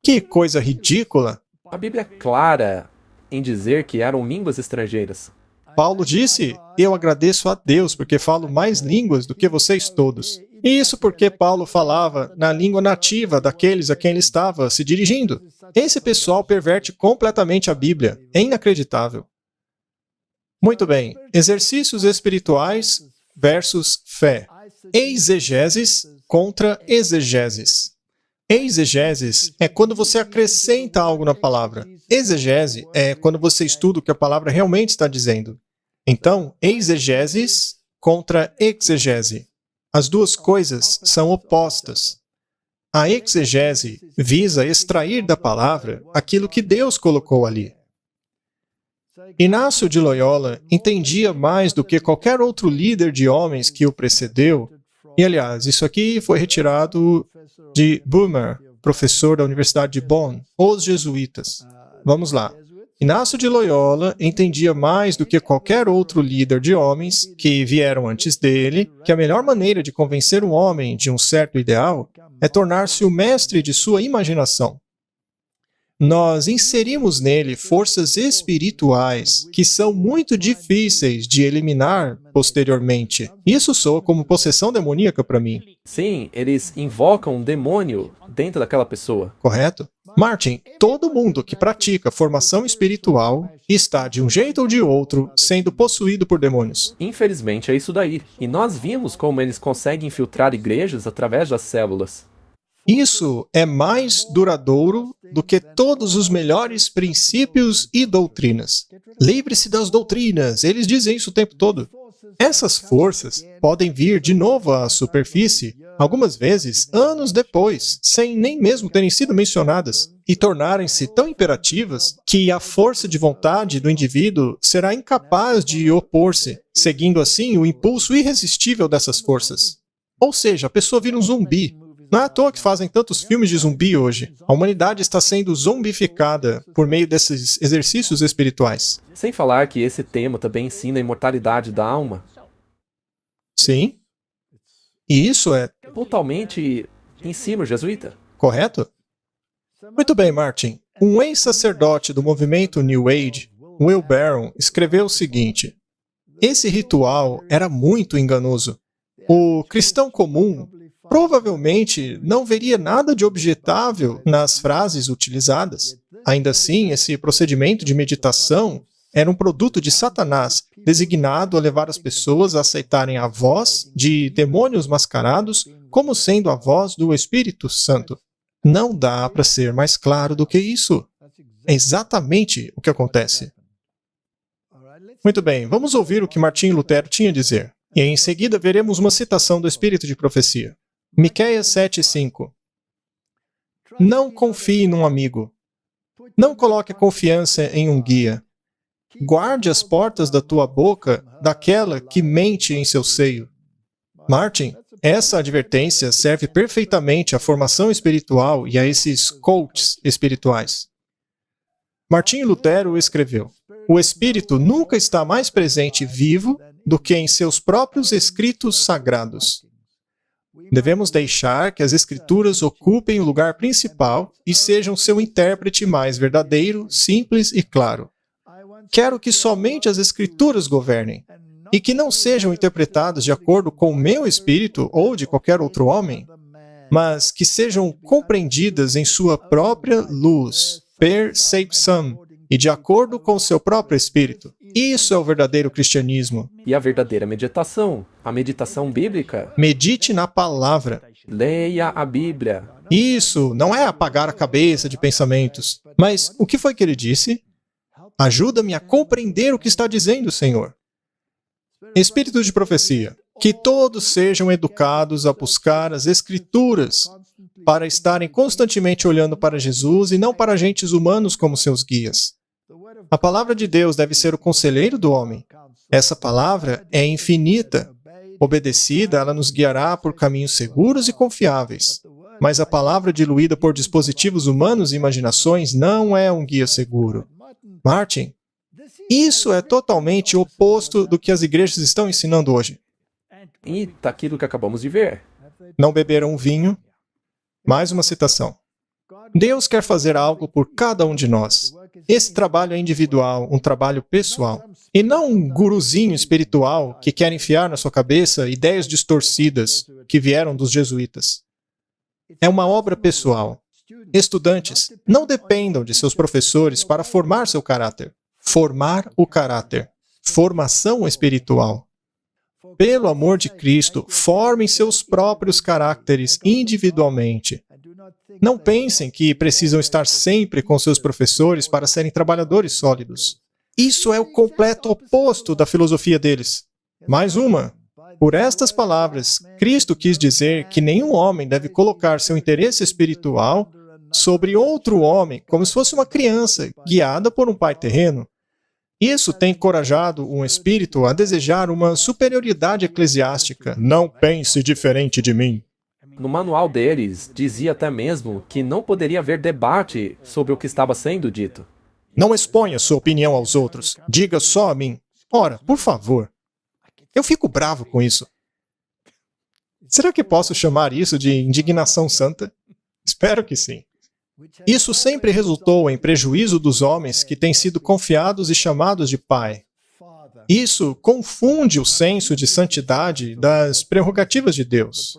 S8: Que coisa ridícula!
S7: A Bíblia é clara em dizer que eram línguas estrangeiras.
S8: Paulo disse, eu agradeço a Deus porque falo mais línguas do que vocês todos. E isso porque Paulo falava na língua nativa daqueles a quem ele estava se dirigindo. Esse pessoal perverte completamente a Bíblia. É inacreditável. Muito bem, exercícios espirituais versus fé. Exegeses contra exegeses. Exegeses é quando você acrescenta algo na palavra. Exegese é quando você estuda o que a palavra realmente está dizendo. Então, exegeses contra exegese. As duas coisas são opostas. A exegese visa extrair da palavra aquilo que Deus colocou ali. Inácio de Loyola entendia mais do que qualquer outro líder de homens que o precedeu, e aliás, isso aqui foi retirado de Boomer, professor da Universidade de Bonn, os jesuítas. Vamos lá. Inácio de Loyola entendia mais do que qualquer outro líder de homens que vieram antes dele que a melhor maneira de convencer um homem de um certo ideal é tornar-se o mestre de sua imaginação. Nós inserimos nele forças espirituais que são muito difíceis de eliminar posteriormente. Isso soa como possessão demoníaca para mim.
S7: Sim, eles invocam um demônio dentro daquela pessoa.
S8: Correto? Martin, todo mundo que pratica formação espiritual está, de um jeito ou de outro, sendo possuído por demônios.
S7: Infelizmente é isso daí. E nós vimos como eles conseguem infiltrar igrejas através das células.
S8: Isso é mais duradouro do que todos os melhores princípios e doutrinas. Livre-se das doutrinas, eles dizem isso o tempo todo. Essas forças podem vir de novo à superfície, algumas vezes anos depois, sem nem mesmo terem sido mencionadas, e tornarem-se tão imperativas que a força de vontade do indivíduo será incapaz de opor-se, seguindo assim o impulso irresistível dessas forças. Ou seja, a pessoa vira um zumbi. Não é à toa que fazem tantos filmes de zumbi hoje. A humanidade está sendo zombificada por meio desses exercícios espirituais.
S7: Sem falar que esse tema também ensina a imortalidade da alma.
S8: Sim. E isso é
S7: totalmente ensino jesuíta.
S8: Correto? Muito bem, Martin. Um ex-sacerdote do movimento New Age, Will Barron, escreveu o seguinte: esse ritual era muito enganoso. O cristão comum provavelmente não veria nada de objetável nas frases utilizadas. Ainda assim, esse procedimento de meditação era um produto de Satanás, designado a levar as pessoas a aceitarem a voz de demônios mascarados como sendo a voz do Espírito Santo. Não dá para ser mais claro do que isso. É exatamente o que acontece. Muito bem, vamos ouvir o que Martim Lutero tinha a dizer. E em seguida veremos uma citação do Espírito de Profecia. Miqueias 7:5. Não confie num amigo. Não coloque confiança em um guia. Guarde as portas da tua boca daquela que mente em seu seio. Martin, essa advertência serve perfeitamente à formação espiritual e a esses coaches espirituais. Martim Lutero escreveu: o Espírito nunca está mais presente e vivo do que em seus próprios escritos sagrados. Devemos deixar que as Escrituras ocupem o lugar principal e sejam seu intérprete mais verdadeiro, simples e claro. Quero que somente as Escrituras governem, e que não sejam interpretadas de acordo com o meu espírito ou de qualquer outro homem, mas que sejam compreendidas em sua própria luz, percepção, e de acordo com o seu próprio espírito. Isso é o verdadeiro cristianismo.
S7: E a verdadeira meditação, a meditação bíblica.
S8: Medite na palavra.
S7: Leia a Bíblia.
S8: Isso não é apagar a cabeça de pensamentos. Mas o que foi que ele disse? Ajuda-me a compreender o que está dizendo, Senhor. Espírito de profecia. Que todos sejam educados a buscar as Escrituras, para estarem constantemente olhando para Jesus e não para agentes humanos como seus guias. A palavra de Deus deve ser o conselheiro do homem. Essa palavra é infinita. Obedecida, ela nos guiará por caminhos seguros e confiáveis. Mas a palavra diluída por dispositivos humanos e imaginações não é um guia seguro. Martin, isso é totalmente oposto do que as igrejas estão ensinando hoje.
S7: E está aquilo que acabamos de ver.
S8: Não beberam vinho. Mais uma citação. Deus quer fazer algo por cada um de nós. Esse trabalho é individual, um trabalho pessoal. E não um guruzinho espiritual que quer enfiar na sua cabeça ideias distorcidas que vieram dos jesuítas. É uma obra pessoal. Estudantes, não dependam de seus professores para formar seu caráter. Formar o caráter. Formação espiritual. Pelo amor de Cristo, formem seus próprios caracteres individualmente. Não pensem que precisam estar sempre com seus professores para serem trabalhadores sólidos. Isso é o completo oposto da filosofia deles. Mais uma. Por estas palavras, Cristo quis dizer que nenhum homem deve colocar seu interesse espiritual sobre outro homem, como se fosse uma criança guiada por um pai terreno. Isso tem encorajado um espírito a desejar uma superioridade eclesiástica. Não pense diferente de mim.
S7: No manual deles, dizia até mesmo que não poderia haver debate sobre o que estava sendo dito.
S8: Não exponha sua opinião aos outros. Diga só a mim. Ora, por favor. Eu fico bravo com isso. Será que posso chamar isso de indignação santa? Espero que sim. Isso sempre resultou em prejuízo dos homens que têm sido confiados e chamados de pai. Isso confunde o senso de santidade das prerrogativas de Deus.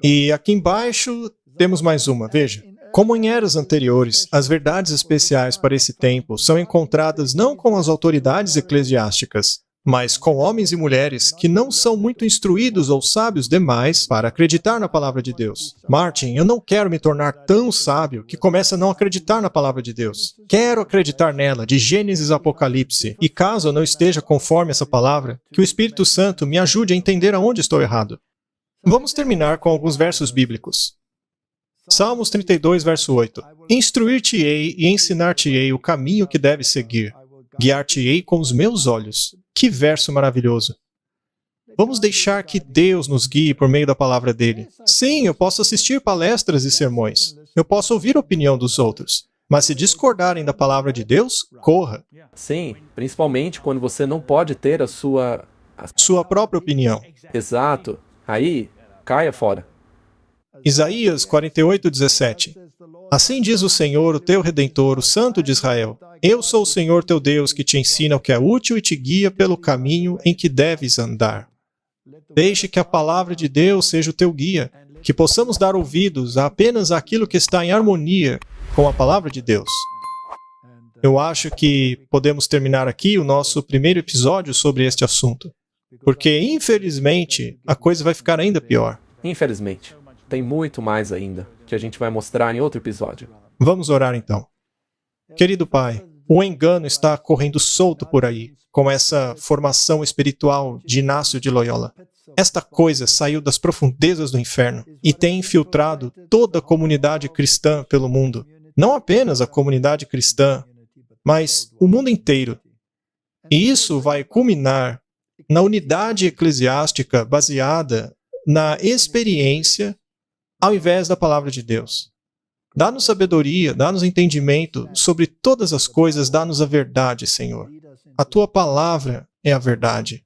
S8: E aqui embaixo temos mais uma, veja. Como em eras anteriores, as verdades especiais para esse tempo são encontradas não com as autoridades eclesiásticas, mas com homens e mulheres que não são muito instruídos ou sábios demais para acreditar na palavra de Deus. Martin, eu não quero me tornar tão sábio que comece a não acreditar na palavra de Deus. Quero acreditar nela, de Gênesis a Apocalipse, e caso eu não esteja conforme essa palavra, que o Espírito Santo me ajude a entender aonde estou errado. Vamos terminar com alguns versos bíblicos. Salmos 32, verso 8. Instruir-te-ei e ensinar-te-ei o caminho que deves seguir. Guiar-te-ei com os meus olhos. Que verso maravilhoso! Vamos deixar que Deus nos guie por meio da palavra dele. Sim, eu posso assistir palestras e sermões. Eu posso ouvir a opinião dos outros. Mas se discordarem da palavra de Deus, corra.
S7: Sim, principalmente quando você não pode ter a sua
S8: própria opinião.
S7: Exato. Aí, caia fora.
S8: Isaías 48, 17. Assim diz o Senhor, o teu Redentor, o Santo de Israel. Eu sou o Senhor teu Deus que te ensina o que é útil e te guia pelo caminho em que deves andar. Deixe que a palavra de Deus seja o teu guia, que possamos dar ouvidos a apenas aquilo que está em harmonia com a palavra de Deus. Eu acho que podemos terminar aqui o nosso primeiro episódio sobre este assunto, porque, infelizmente, a coisa vai ficar ainda pior.
S7: Infelizmente. Tem muito mais ainda, que a gente vai mostrar em outro episódio.
S8: Vamos orar então. Querido Pai, o engano está correndo solto por aí, com essa formação espiritual de Inácio de Loyola. Esta coisa saiu das profundezas do inferno e tem infiltrado toda a comunidade cristã pelo mundo. Não apenas a comunidade cristã, mas o mundo inteiro. E isso vai culminar na unidade eclesiástica baseada na experiência ao invés da palavra de Deus. Dá-nos sabedoria, dá-nos entendimento sobre todas as coisas, dá-nos a verdade, Senhor. A tua palavra é a verdade.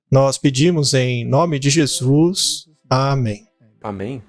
S8: Nós pedimos em nome de Jesus. Amém.
S7: Amém.